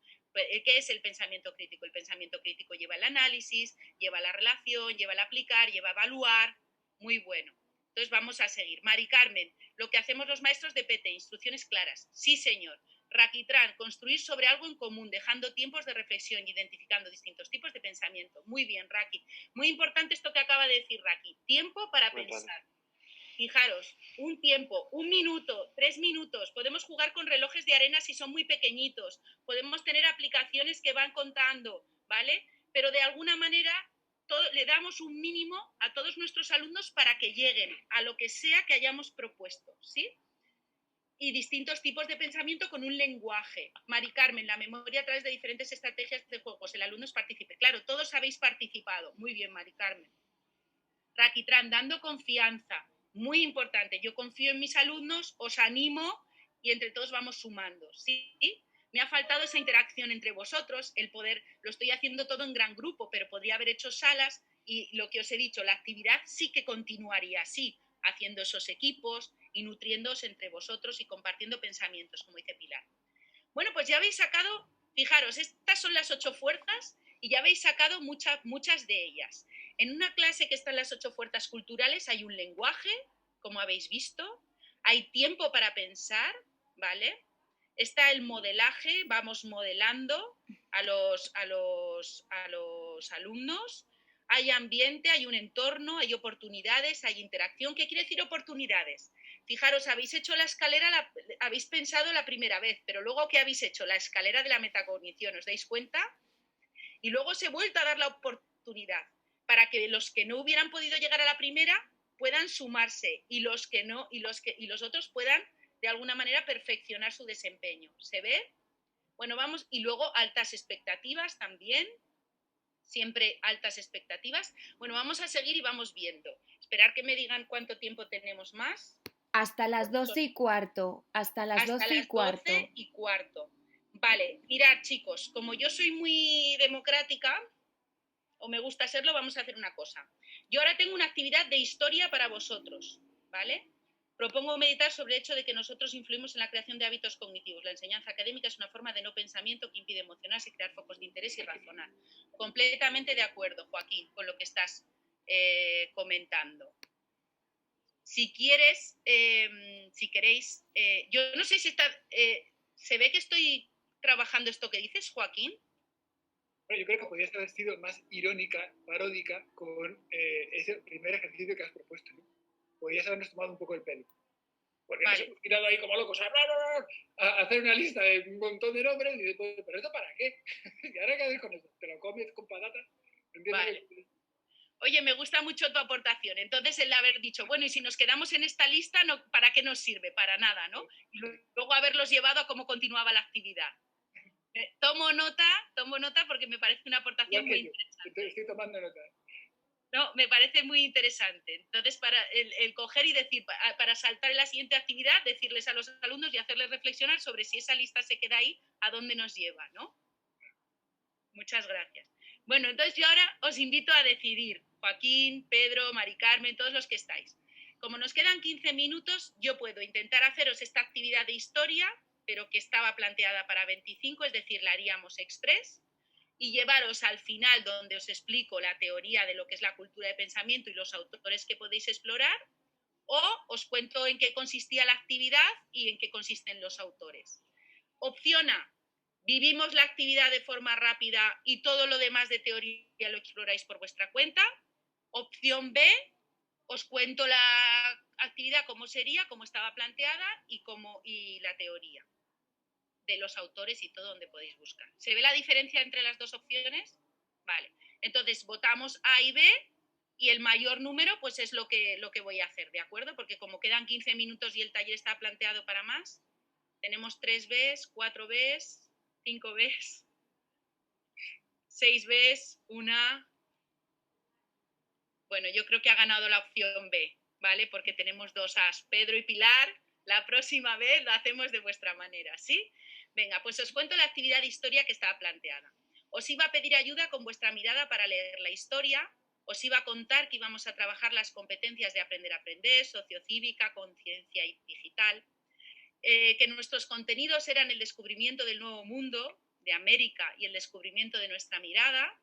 ¿Qué es el pensamiento crítico? El pensamiento crítico lleva el análisis, lleva la relación, lleva el aplicar, lleva evaluar. Muy bueno. Entonces vamos a seguir. Mari Carmen, lo que hacemos los maestros de PT, instrucciones claras. Sí, señor. Raquitran, construir sobre algo en común, dejando tiempos de reflexión y identificando distintos tipos de pensamiento. Muy bien, Raqui. Muy importante esto que acaba de decir Raqui. Tiempo para pensar. Fijaros, un tiempo, 1 minuto, 3 minutos. Podemos jugar con relojes de arena si son muy pequeñitos. Podemos tener aplicaciones que van contando, ¿vale? Pero de alguna manera le damos un mínimo a todos nuestros alumnos para que lleguen a lo que sea que hayamos propuesto, ¿sí? Y distintos tipos de pensamiento con un lenguaje. Mari Carmen, la memoria a través de diferentes estrategias de juegos. El alumno participe. Claro, todos habéis participado. Muy bien, Mari Carmen. Raquitran, dando confianza. Muy importante. Yo confío en mis alumnos, os animo y entre todos vamos sumando, ¿sí? Me ha faltado esa interacción entre vosotros, el poder, lo estoy haciendo todo en gran grupo, pero podría haber hecho salas y lo que os he dicho, la actividad sí que continuaría así, haciendo esos equipos y nutriéndoos entre vosotros y compartiendo pensamientos, como dice Pilar. Bueno, pues ya habéis sacado, fijaros, estas son las 8 fuerzas y ya habéis sacado muchas de ellas. En una clase que están las 8 fuerzas culturales hay un lenguaje, como habéis visto, hay tiempo para pensar, ¿vale? Está el modelaje, vamos modelando a los alumnos, hay ambiente, hay un entorno, hay oportunidades, hay interacción. ¿Qué quiere decir oportunidades? Fijaros, habéis hecho la escalera, habéis pensado la primera vez, pero luego ¿qué habéis hecho? La escalera de la metacognición, ¿os dais cuenta? Y luego os he vuelto a dar la oportunidad para que los que no hubieran podido llegar a la primera puedan sumarse y los que no, y los otros puedan de alguna manera perfeccionar su desempeño. ¿Se ve? Bueno, vamos, y luego altas expectativas también, siempre altas expectativas. Bueno, vamos a seguir y vamos viendo. Esperar que me digan cuánto tiempo tenemos más. Hasta las 12:15, hasta las 12:15. Vale, mirad chicos, como yo soy muy democrática, o me gusta serlo, vamos a hacer una cosa. Yo ahora tengo una actividad de historia para vosotros, ¿vale? Propongo meditar sobre el hecho de que nosotros influimos en la creación de hábitos cognitivos. La enseñanza académica es una forma de no pensamiento que impide emocionarse, crear focos de interés y razonar. Completamente de acuerdo, Joaquín, con lo que estás comentando. Si quieres, si queréis, yo no sé si ¿se ve que estoy trabajando esto que dices, Joaquín? Bueno, yo creo que podrías haber sido más irónica, paródica, con ese primer ejercicio que has propuesto, ¿no? Podrías habernos tomado un poco el pelo. Porque nos hemos tirado ahí como locos a hacer una lista de un montón de nombres y después, ¿pero esto para qué? ¿Y ahora qué haces con eso? ¿Te lo comes con patatas? Vale. Oye, me gusta mucho tu aportación. Entonces, el haber dicho, bueno, y si nos quedamos en esta lista, ¿para qué nos sirve? Para nada, ¿no? Y luego haberlos llevado a cómo continuaba la actividad. Tomo nota porque me parece una aportación muy interesante. Estoy tomando nota. No, me parece muy interesante. Entonces, para el coger y decir, para saltar en la siguiente actividad, decirles a los alumnos y hacerles reflexionar sobre si esa lista se queda ahí, a dónde nos lleva, ¿no? Muchas gracias. Bueno, entonces yo ahora os invito a decidir, Joaquín, Pedro, Mari Carmen, todos los que estáis. Como nos quedan 15 minutos, yo puedo intentar haceros esta actividad de historia, pero que estaba planteada para 25, es decir, la haríamos express, y llevaros al final donde os explico la teoría de lo que es la cultura de pensamiento y los autores que podéis explorar, o os cuento en qué consistía la actividad y en qué consisten los autores. Opción A, vivimos la actividad de forma rápida y todo lo demás de teoría lo exploráis por vuestra cuenta. Opción B, os cuento la actividad cómo sería, cómo estaba planteada y la teoría de los autores y todo donde podéis buscar. ¿Se ve la diferencia entre las dos opciones? Vale. Entonces, votamos A y B y el mayor número pues es lo que voy a hacer, ¿de acuerdo? Porque como quedan 15 minutos y el taller está planteado para más, tenemos 3 Bs, 4 Bs, 5 Bs, 6 Bs, una... Bueno, yo creo que ha ganado la opción B, ¿vale? Porque tenemos 2 As, Pedro y Pilar. La próxima vez lo hacemos de vuestra manera, ¿sí? Venga, pues os cuento la actividad de historia que estaba planteada. Os iba a pedir ayuda con vuestra mirada para leer la historia, os iba a contar que íbamos a trabajar las competencias de aprender a aprender, sociocívica, conciencia y digital, que nuestros contenidos eran el descubrimiento del nuevo mundo, de América y el descubrimiento de nuestra mirada,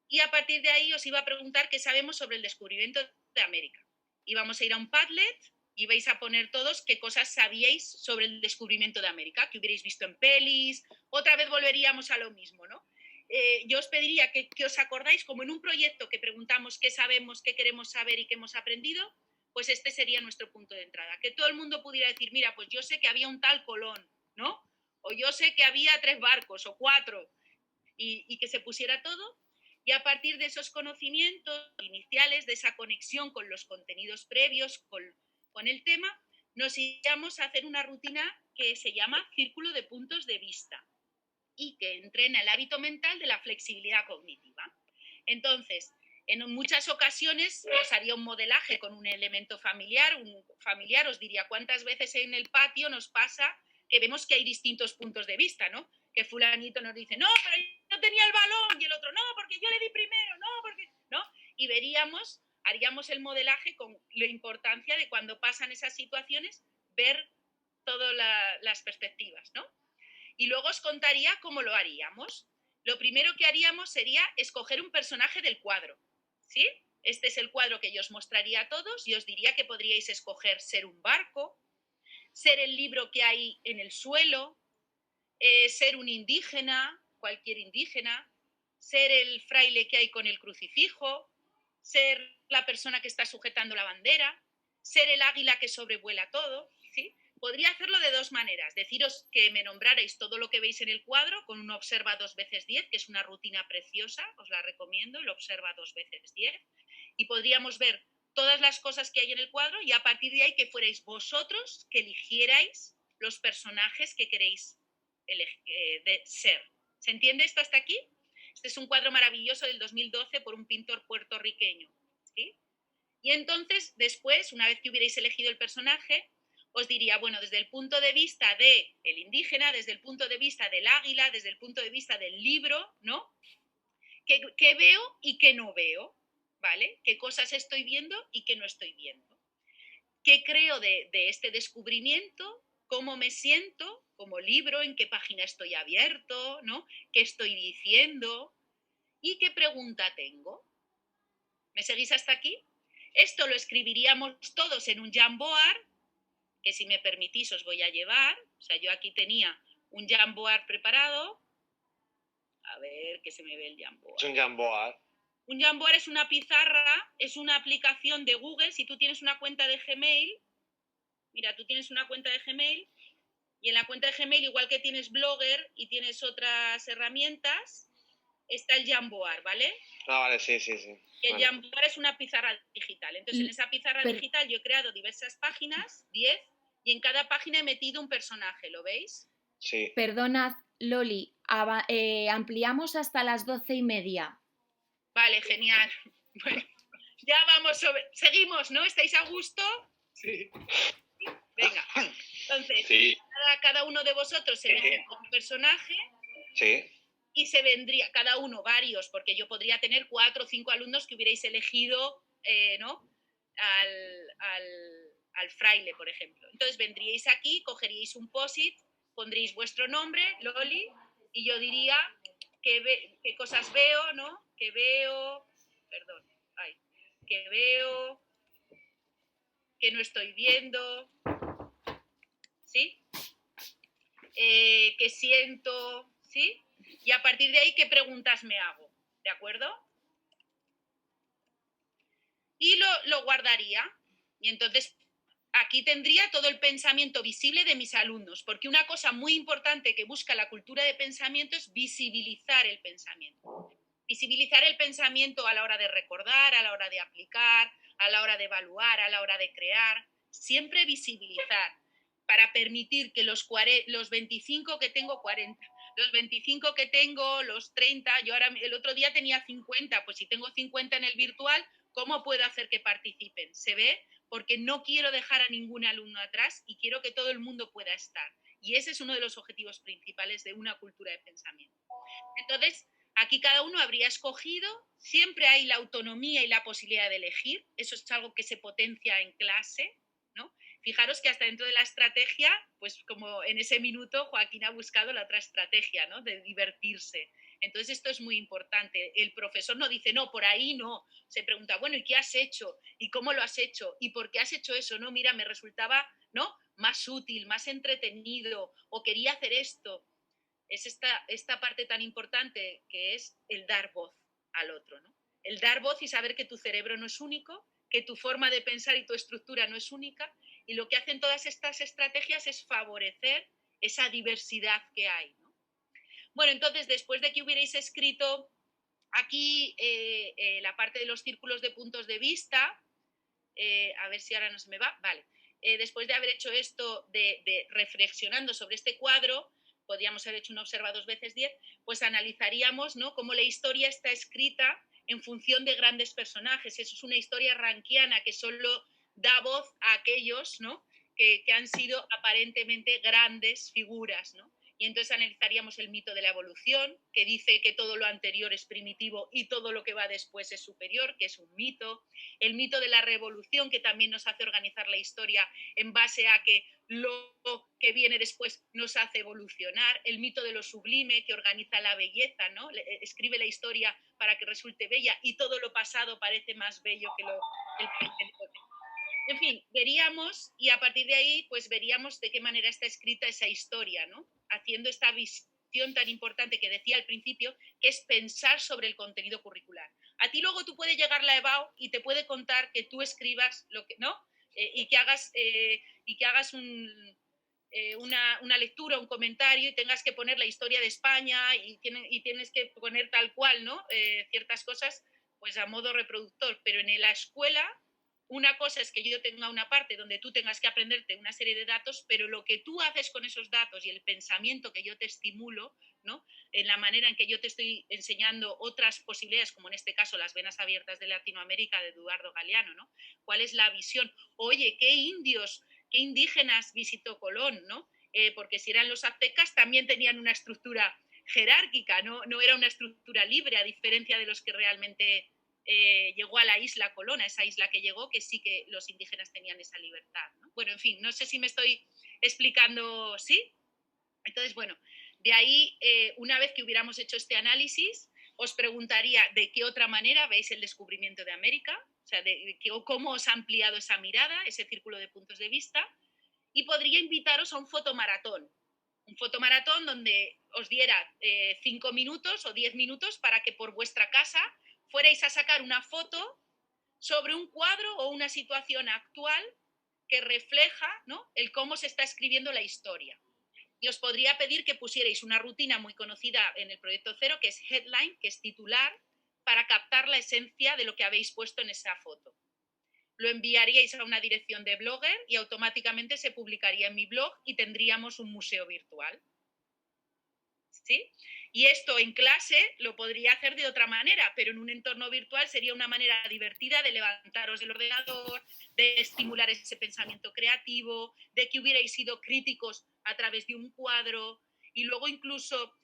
y a partir de ahí os iba a preguntar qué sabemos sobre el descubrimiento de América. y vamos a ir a un Padlet y vais a poner todos qué cosas sabíais sobre el descubrimiento de América, que hubierais visto en pelis. Otra vez volveríamos a lo mismo, ¿no? Yo os pediría que os acordáis, como en un proyecto que preguntamos qué sabemos, qué queremos saber y qué hemos aprendido, pues este sería nuestro punto de entrada. Que todo el mundo pudiera decir, mira, pues yo sé que había un tal Colón, ¿no? O yo sé que había 3 barcos o 4, y que se pusiera todo. Y a partir de esos conocimientos iniciales, de esa conexión con los contenidos previos, con el tema, nos iríamos a hacer una rutina que se llama Círculo de Puntos de Vista y que entrena el hábito mental de la flexibilidad cognitiva. Entonces, en muchas ocasiones os haría un modelaje con un elemento familiar. Un familiar os diría cuántas veces en el patio nos pasa que vemos que hay distintos puntos de vista, ¿no? Que fulanito nos dice, no, pero yo tenía el balón, y el otro, no, porque yo le di primero, no, porque... ¿no? Y haríamos el modelaje con la importancia de cuando pasan esas situaciones, ver todas las perspectivas, ¿no? Y luego os contaría cómo lo haríamos. Lo primero que haríamos sería escoger un personaje del cuadro, ¿sí? Este es el cuadro que yo os mostraría a todos y os diría que podríais escoger ser un barco, ser el libro que hay en el suelo, ser un indígena, cualquier indígena, ser el fraile que hay con el crucifijo, ser la persona que está sujetando la bandera, ser el águila que sobrevuela todo, ¿sí? Podría hacerlo de 2 maneras, deciros que me nombrarais todo lo que veis en el cuadro con un observa 2 veces 10, que es una rutina preciosa, os la recomiendo, el observa 2 veces 10, y podríamos ver todas las cosas que hay en el cuadro y a partir de ahí que fuerais vosotros que eligierais los personajes que queréis ser. ¿Se entiende esto hasta aquí? Este es un cuadro maravilloso del 2012 por un pintor puertorriqueño, ¿sí? Y entonces, después, una vez que hubierais elegido el personaje, os diría, bueno, desde el punto de vista del indígena, desde el punto de vista del águila, desde el punto de vista del libro, ¿no? ¿Qué veo y qué no veo? ¿Vale? ¿Qué cosas estoy viendo y qué no estoy viendo? ¿Qué creo de este descubrimiento? ¿Cómo me siento como libro? ¿En qué página estoy abierto? ¿No? ¿Qué estoy diciendo? ¿Y qué pregunta tengo? ¿Me seguís hasta aquí? Esto lo escribiríamos todos en un Jamboard, que si me permitís os voy a llevar. O sea, yo aquí tenía un Jamboard preparado. A ver, que se me ve el Jamboard. Es un Jamboard. Un Jamboard es una pizarra, es una aplicación de Google. Si tú tienes una cuenta de Gmail, mira, tú tienes una cuenta de Gmail y en la cuenta de Gmail, igual que tienes Blogger y tienes otras herramientas, está el Jamboard, ¿vale? Ah, vale, sí. Que el Jamboard es una pizarra digital. Entonces, en esa pizarra digital yo he creado diversas páginas, 10, y en cada página he metido un personaje, ¿lo veis? Sí. Perdonad, Loli, ampliamos hasta las 12:30. Vale, genial. Bueno, ya vamos seguimos, ¿no? ¿Estáis a gusto? Sí. Venga, entonces, Sí. cada uno de vosotros elige un personaje. Sí. Y se vendría, cada uno, varios, porque yo podría tener 4 o 5 alumnos que hubierais elegido, ¿no? Al fraile, por ejemplo. Entonces vendríais aquí, cogeríais un post-it, pondríais vuestro nombre, Loli, y yo diría qué cosas veo, ¿no? Que veo, que no estoy viendo, ¿sí? Que siento, ¿sí? Y a partir de ahí, ¿qué preguntas me hago? ¿De acuerdo? Y lo guardaría. Y entonces aquí tendría todo el pensamiento visible de mis alumnos, porque una cosa muy importante que busca la cultura de pensamiento es visibilizar el pensamiento. Visibilizar el pensamiento a la hora de recordar, a la hora de aplicar, a la hora de evaluar, a la hora de crear. Siempre visibilizar para permitir que los 25 que tengo, 40, los 25 que tengo, los 30, yo ahora el otro día tenía 50, pues si tengo 50 en el virtual, ¿cómo puedo hacer que participen? ¿Se ve? Porque no quiero dejar a ningún alumno atrás y quiero que todo el mundo pueda estar. Y ese es uno de los objetivos principales de una cultura de pensamiento. Entonces, aquí cada uno habría escogido, siempre hay la autonomía y la posibilidad de elegir, eso es algo que se potencia en clase, ¿no? Fijaros que hasta dentro de la estrategia, pues como en ese minuto Joaquín ha buscado la otra estrategia, ¿no? De divertirse. Entonces esto es muy importante. El profesor no dice, no, por ahí no. Se pregunta, bueno, ¿y qué has hecho? ¿Y cómo lo has hecho? ¿Y por qué has hecho eso? No, mira, me resultaba, ¿no?, más útil, más entretenido, o quería hacer esto. Es esta parte tan importante que es el dar voz al otro, ¿no? El dar voz y saber que tu cerebro no es único, que tu forma de pensar y tu estructura no es única, y lo que hacen todas estas estrategias es favorecer esa diversidad que hay, ¿no? Bueno, entonces, después de que hubierais escrito aquí la parte de los círculos de puntos de vista, a ver si ahora no se me va, vale. Después de haber hecho esto de reflexionando sobre este cuadro, podríamos haber hecho un observa 2 veces 10, pues analizaríamos, ¿no?, cómo la historia está escrita en función de grandes personajes. Eso es una historia rankiana que solo da voz a aquellos, ¿no?, que han sido aparentemente grandes figuras, ¿no? Y entonces analizaríamos el mito de la evolución, que dice que todo lo anterior es primitivo y todo lo que va después es superior, que es un mito. El mito de la revolución, que también nos hace organizar la historia en base a que lo que viene después nos hace evolucionar. El mito de lo sublime, que organiza la belleza, ¿no? Escribe la historia para que resulte bella y todo lo pasado parece más bello que el presente. En fin, veríamos, y a partir de ahí, pues veríamos de qué manera está escrita esa historia, ¿no? Haciendo esta visión tan importante que decía al principio, que es pensar sobre el contenido curricular. A ti luego tú puedes llegar la EBAU y te puede contar que tú escribas lo que, ¿no? Y que hagas una lectura, un comentario, y tengas que poner la historia de España y tienes que poner tal cual, ¿no? Ciertas cosas, pues a modo reproductor. Pero en la escuela, una cosa es que yo tenga una parte donde tú tengas que aprenderte una serie de datos, pero lo que tú haces con esos datos y el pensamiento que yo te estimulo, ¿no?, en la manera en que yo te estoy enseñando otras posibilidades, como en este caso las venas abiertas de Latinoamérica de Eduardo Galeano, ¿no? ¿Cuál es la visión? Oye, ¿qué indígenas visitó Colón, ¿no? Porque si eran los aztecas también tenían una estructura jerárquica, no era una estructura libre, a diferencia de los que realmente llegó a la isla Colón, a esa isla que llegó, que sí que los indígenas tenían esa libertad, ¿no? Bueno, en fin, no sé si me estoy explicando, ¿sí? Entonces, bueno, de ahí, una vez que hubiéramos hecho este análisis, os preguntaría de qué otra manera veis el descubrimiento de América, o sea, cómo os ha ampliado esa mirada, ese círculo de puntos de vista, y podría invitaros a un fotomaratón donde os diera 5 minutos o 10 minutos para que por vuestra casa fuerais a sacar una foto sobre un cuadro o una situación actual que refleja, ¿no?, el cómo se está escribiendo la historia. Y os podría pedir que pusierais una rutina muy conocida en el Proyecto Cero, que es headline, que es titular, para captar la esencia de lo que habéis puesto en esa foto. Lo enviaríais a una dirección de Blogger y automáticamente se publicaría en mi blog y tendríamos un museo virtual. ¿Sí? Y esto en clase lo podría hacer de otra manera, pero en un entorno virtual sería una manera divertida de levantaros del ordenador, de estimular ese pensamiento creativo, de que hubierais sido críticos a través de un cuadro, y luego incluso,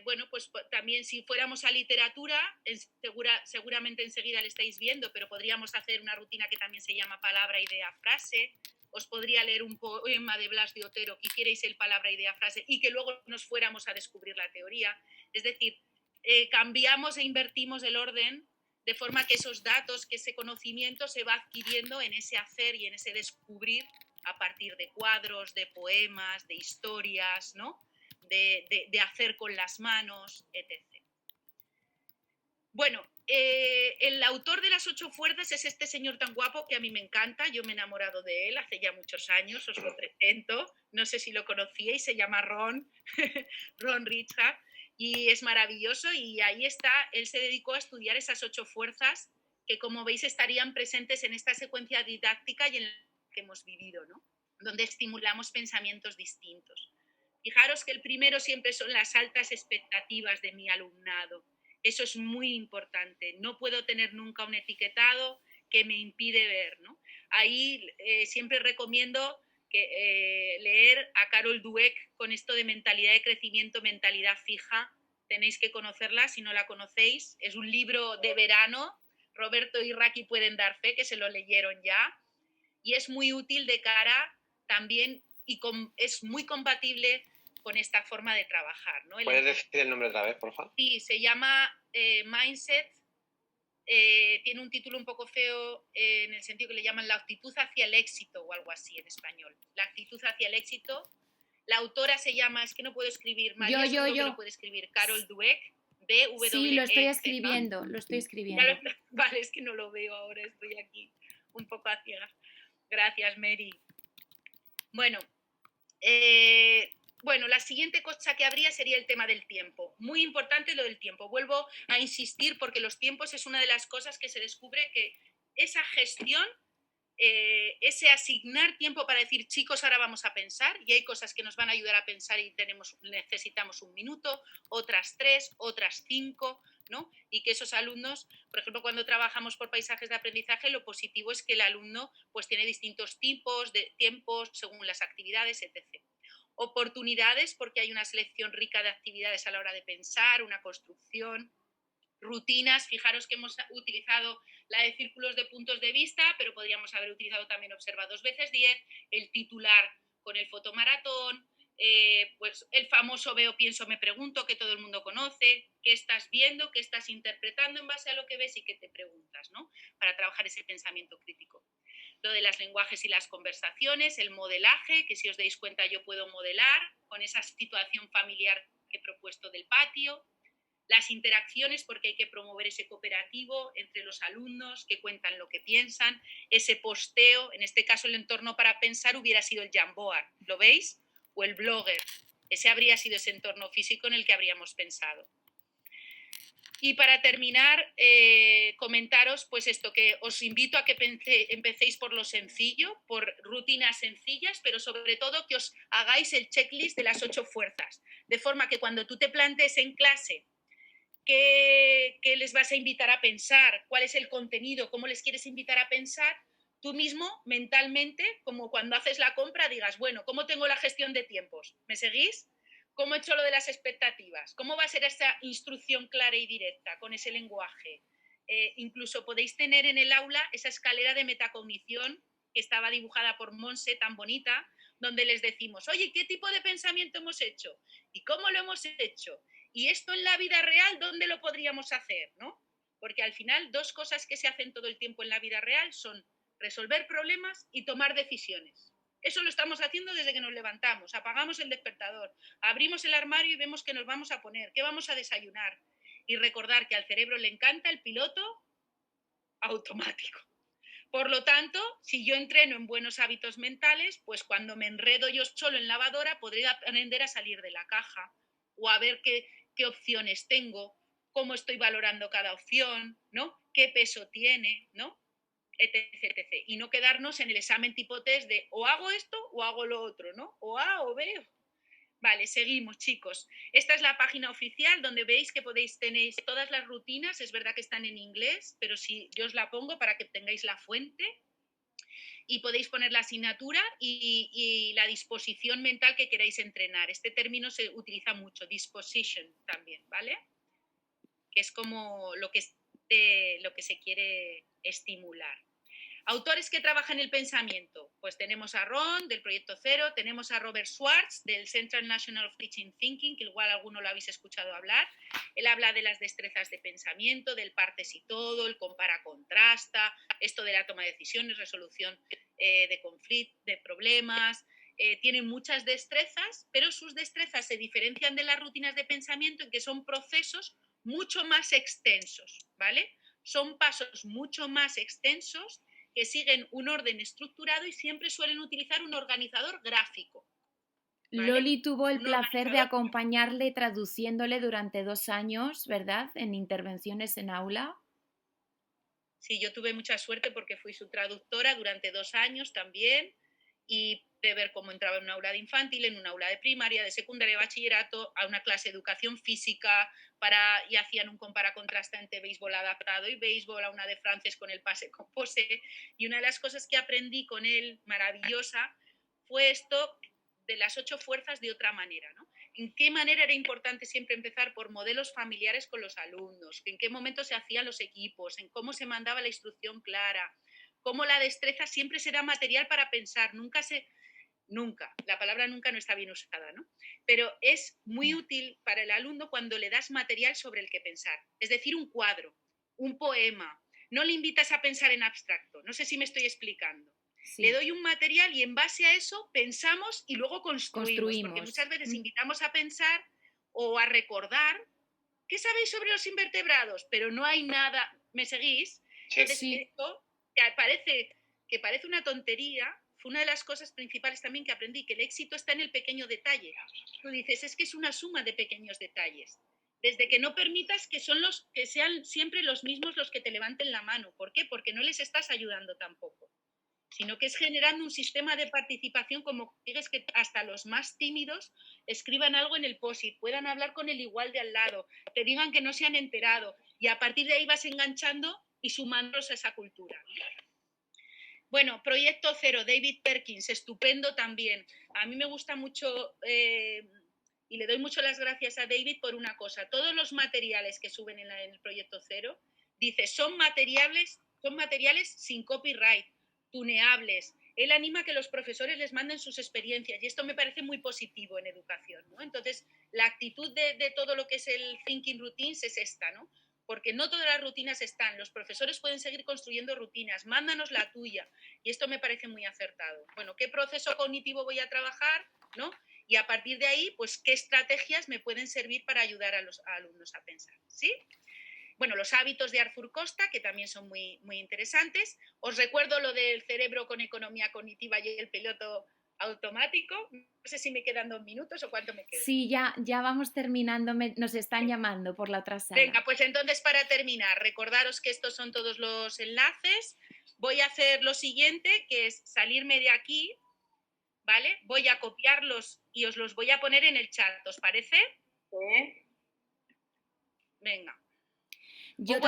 bueno, pues también si fuéramos a literatura, seguramente enseguida le estáis viendo, pero podríamos hacer una rutina que también se llama palabra, idea, frase. Os podría leer un poema de Blas de Otero que hicierais el palabra, idea, frase y que luego nos fuéramos a descubrir la teoría. Es decir, cambiamos e invertimos el orden de forma que esos datos, que ese conocimiento se va adquiriendo en ese hacer y en ese descubrir a partir de cuadros, de poemas, de historias, ¿no?, de hacer con las manos, etc. Bueno, el autor de las 8 fuerzas es este señor tan guapo que a mí me encanta. Yo me he enamorado de él hace ya muchos años, os lo presento. No sé si lo conocíais, se llama Ron Ritchard, y es maravilloso. Y ahí está, él se dedicó a estudiar esas 8 fuerzas que, como veis, estarían presentes en esta secuencia didáctica y en la que hemos vivido, ¿no?, donde estimulamos pensamientos distintos. Fijaros que el primero siempre son las altas expectativas de mi alumnado. Eso es muy importante. No puedo tener nunca un etiquetado que me impide ver, ¿no? Ahí siempre recomiendo leer a Carol Dweck con esto de mentalidad de crecimiento, mentalidad fija. Tenéis que conocerla si no la conocéis. Es un libro de verano. Roberto y Raki pueden dar fe que se lo leyeron ya. Y es muy útil de cara también, y es muy compatible con esta forma de trabajar, ¿no? ¿Puedes decir el nombre otra vez, por favor? Sí, se llama Mindset. Tiene un título un poco feo en el sentido que le llaman la actitud hacia el éxito o algo así en español. La actitud hacia el éxito. La autora se llama, es que no puedo escribir, María seguro que lo puede escribir, Carol Dweck, D-W-E-C-K. Sí, lo estoy escribiendo. Vale, es que no lo veo ahora, estoy aquí un poco a ciegas. Gracias, Mary. Bueno, la siguiente cosa que habría sería el tema del tiempo. Muy importante lo del tiempo. Vuelvo a insistir porque los tiempos es una de las cosas que se descubre que esa gestión, ese asignar tiempo para decir, chicos, ahora vamos a pensar, y hay cosas que nos van a ayudar a pensar y necesitamos 1 minuto, otras 3, otras 5, ¿no? Y que esos alumnos, por ejemplo, cuando trabajamos por paisajes de aprendizaje, lo positivo es que el alumno pues tiene distintos tipos de tiempos según las actividades, etc. Oportunidades, porque hay una selección rica de actividades a la hora de pensar, una construcción. Rutinas, fijaros que hemos utilizado la de círculos de puntos de vista, pero podríamos haber utilizado también observa 2 veces 10, el titular con el fotomaratón, pues el famoso veo, pienso, me pregunto, que todo el mundo conoce, qué estás viendo, qué estás interpretando en base a lo que ves y qué te preguntas, ¿no? Para trabajar ese pensamiento crítico. Lo de los lenguajes y las conversaciones, el modelaje, que si os dais cuenta yo puedo modelar con esa situación familiar que he propuesto del patio. Las interacciones, porque hay que promover ese cooperativo entre los alumnos que cuentan lo que piensan, ese posteo, en este caso el entorno para pensar hubiera sido el Jamboard, ¿lo veis? O el Blogger, ese habría sido ese entorno físico en el que habríamos pensado. Y para terminar, comentaros pues esto, que os invito a que empecéis por lo sencillo, por rutinas sencillas, pero sobre todo que os hagáis el checklist de las 8 fuerzas, de forma que cuando tú te plantees en clase ¿qué les vas a invitar a pensar? ¿Cuál es el contenido? ¿Cómo les quieres invitar a pensar? Tú mismo, mentalmente, como cuando haces la compra, digas, bueno, ¿cómo tengo la gestión de tiempos? ¿Me seguís? ¿Cómo he hecho lo de las expectativas? ¿Cómo va a ser esa instrucción clara y directa con ese lenguaje? Incluso podéis tener en el aula esa escalera de metacognición que estaba dibujada por Monse, tan bonita, donde les decimos, oye, ¿qué tipo de pensamiento hemos hecho? ¿Y cómo lo hemos hecho? Y esto en la vida real, ¿dónde lo podríamos hacer? ¿No? Porque al final 2 cosas que se hacen todo el tiempo en la vida real son resolver problemas y tomar decisiones. Eso lo estamos haciendo desde que nos levantamos, apagamos el despertador, abrimos el armario y vemos qué nos vamos a poner, qué vamos a desayunar. Y recordar que al cerebro le encanta el piloto automático. Por lo tanto, si yo entreno en buenos hábitos mentales, pues cuando me enredo yo solo en lavadora podré aprender a salir de la caja o a ver qué opciones tengo, cómo estoy valorando cada opción, ¿no? ¿Qué peso tiene, ¿no? Etc, etc. Y no quedarnos en el examen tipo test de o hago esto o hago lo otro, ¿no? O A o B. Vale, seguimos, chicos. Esta es la página oficial donde veis que tenéis todas las rutinas. Es verdad que están en inglés, pero si yo os la pongo para que tengáis la fuente. Y podéis poner la asignatura y la disposición mental que queráis entrenar. Este término se utiliza mucho, disposition también, ¿vale? Que es como lo que se quiere estimular. Autores que trabajan el pensamiento. Pues tenemos a Ron, del Proyecto Cero, tenemos a Robert Schwartz, del Central National of Teaching Thinking, que igual alguno lo habéis escuchado hablar. Él habla de las destrezas de pensamiento, del partes y todo, el compara-contrasta, esto de la toma de decisiones, resolución de conflictos, de problemas. Tiene muchas destrezas, pero sus destrezas se diferencian de las rutinas de pensamiento en que son procesos mucho más extensos, ¿vale? Son pasos mucho más extensos que siguen un orden estructurado y siempre suelen utilizar un organizador gráfico. ¿Vale? Loli tuvo el placer de acompañarle traduciéndole durante 2 años, ¿verdad? En intervenciones en aula. Sí, yo tuve mucha suerte porque fui su traductora durante 2 años también y de ver cómo entraba en un aula de infantil, en un aula de primaria, de secundaria, de bachillerato, a una clase de educación física y hacían un compara-contrasta entre béisbol adaptado y béisbol, a una de francés con el pase con pose. Y una de las cosas que aprendí con él, maravillosa, fue esto de las 8 fuerzas de otra manera, ¿no? ¿En qué manera era importante siempre empezar por modelos familiares con los alumnos? ¿En qué momento se hacían los equipos? ¿En cómo se mandaba la instrucción clara? ¿Cómo la destreza siempre será material para pensar? Nunca Nunca. La palabra nunca no está bien usada, ¿no? Pero es muy útil para el alumno cuando le das material sobre el que pensar. Es decir, un cuadro, un poema. No le invitas a pensar en abstracto. No sé si me estoy explicando. Sí. Le doy un material y en base a eso pensamos y luego construimos. Porque muchas veces invitamos a pensar o a recordar. ¿Qué sabéis sobre los invertebrados? Pero no hay nada. ¿Me seguís? Entonces, esto que parece una tontería, fue una de las cosas principales también que aprendí, que el éxito está en el pequeño detalle. Tú dices, es que es una suma de pequeños detalles. Desde que no permitas que sean siempre los mismos los que te levanten la mano. ¿Por qué? Porque no les estás ayudando tampoco. Sino que es generando un sistema de participación, como dices, que hasta los más tímidos escriban algo en el POSIT, puedan hablar con el igual de al lado, te digan que no se han enterado, y a partir de ahí vas enganchando y sumándolos a esa cultura. Bueno, Proyecto Cero, David Perkins, estupendo también. A mí me gusta mucho y le doy mucho las gracias a David por una cosa. Todos los materiales que suben en el Proyecto Cero, dice, son materiales sin copyright, tuneables. Él anima a que los profesores les manden sus experiencias y esto me parece muy positivo en educación, ¿no? Entonces, la actitud de todo lo que es el Thinking Routines es esta, ¿no? Porque no todas las rutinas están, los profesores pueden seguir construyendo rutinas, mándanos la tuya, y esto me parece muy acertado. Bueno, ¿qué proceso cognitivo voy a trabajar? ¿No? Y a partir de ahí, pues, ¿qué estrategias me pueden servir para ayudar a los alumnos a pensar? ¿Sí? Bueno, los hábitos de Arthur Costa, que también son muy, muy interesantes. Os recuerdo lo del cerebro con economía cognitiva y el piloto automático. No sé si me quedan 2 minutos o cuánto me queda. Sí, ya vamos terminando, nos están llamando por la otra sala. Venga, pues entonces para terminar, recordaros que estos son todos los enlaces. Voy a hacer lo siguiente, que es salirme de aquí, ¿vale? Voy a copiarlos y os los voy a poner en el chat, ¿os parece? Sí. Venga. Yo o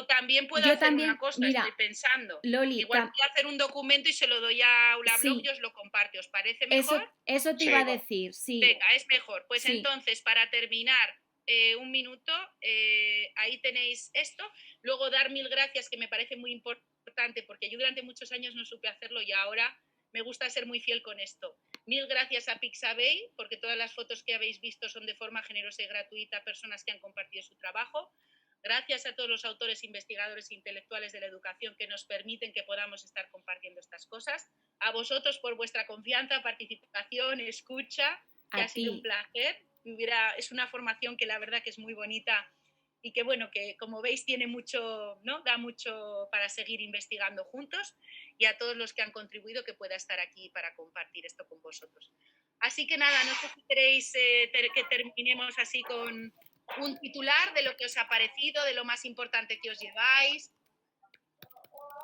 también puedo hacer una cosa, mira, estoy pensando. Loli, igual voy a hacer un documento y se lo doy a Aulablog y os lo comparte. ¿Os parece mejor? Eso te iba a decir, sí. Venga, es mejor. Pues entonces, para terminar, un minuto, ahí tenéis esto. Luego dar 1000 gracias, que me parece muy importante, porque yo durante muchos años no supe hacerlo y ahora me gusta ser muy fiel con esto. 1000 gracias a Pixabay, porque todas las fotos que habéis visto son de forma generosa y gratuita a personas que han compartido su trabajo. Gracias a todos los autores, investigadores e intelectuales de la educación que nos permiten que podamos estar compartiendo estas cosas. A vosotros por vuestra confianza, participación, escucha, que ha sido un placer. Es una formación que la verdad que es muy bonita y que, bueno, que como veis tiene mucho, ¿no? Da mucho para seguir investigando juntos, y a todos los que han contribuido que pueda estar aquí para compartir esto con vosotros. Así que nada, no sé si queréis que terminemos así con un titular de lo que os ha parecido, de lo más importante que os lleváis,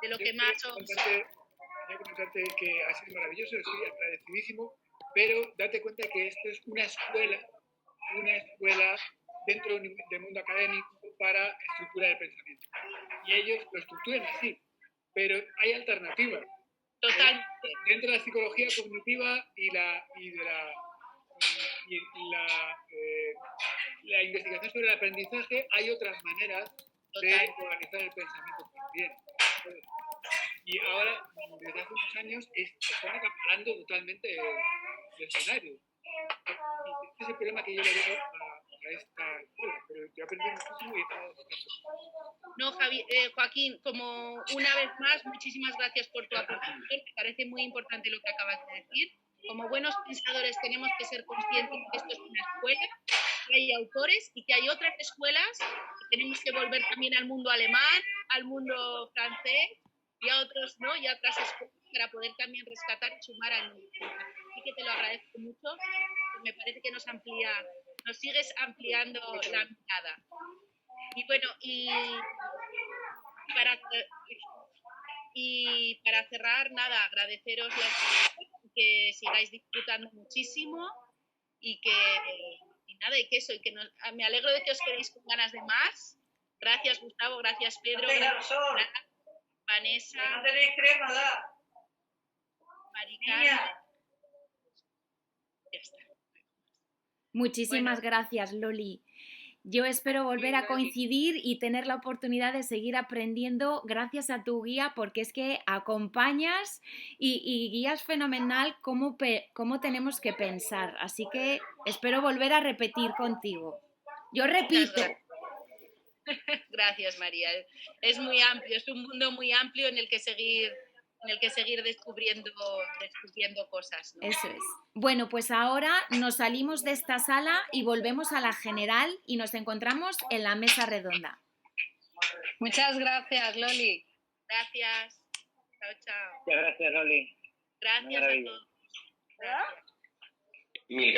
de lo que más os... Quiero comentarte que ha sido maravilloso, estoy agradecidísimo, pero date cuenta que esto es una escuela dentro del mundo académico para estructurar el pensamiento. Y ellos lo estructuran así, pero hay alternativas. Totalmente. Dentro de la psicología cognitiva y la investigación sobre el aprendizaje, hay otras maneras de organizar el pensamiento también. Y ahora, desde hace unos años, están acaparando totalmente el escenario. Este es el problema que yo le veo a esta escuela, pero yo aprendí muchísimo y No, Joaquín, como una vez más, muchísimas gracias por tu aportación. Me parece muy importante lo que acabas de decir. Como buenos pensadores tenemos que ser conscientes de que esto es una escuela, que hay autores y que hay otras escuelas, que tenemos que volver también al mundo alemán, al mundo francés y a otros, ¿no? Y a otras escuelas para poder también rescatar y sumar al mundo. Así que te lo agradezco mucho. Me parece que nos sigues ampliando la mirada. Y bueno, para cerrar, nada, agradeceros que sigáis disfrutando muchísimo y que me alegro de que os quedéis con ganas de más. Gracias, Gustavo, gracias, Pedro, gracias, Vanessa. No tenéis crema, da. Maricarmen. Ya está. Muchísimas gracias, Loli. Yo espero volver a coincidir y tener la oportunidad de seguir aprendiendo gracias a tu guía, porque es que acompañas y guías fenomenal cómo tenemos que pensar. Así que espero volver a repetir contigo. Yo repito. Gracias, María. Es muy amplio, es un mundo muy amplio en el que seguir descubriendo cosas, ¿no? Eso es. Bueno, pues ahora nos salimos de esta sala y volvemos a la general y nos encontramos en la mesa redonda. Muchas gracias, Loli. Gracias. Chao, chao. Muchas gracias, Loli. Gracias a todos. Gracias. Mil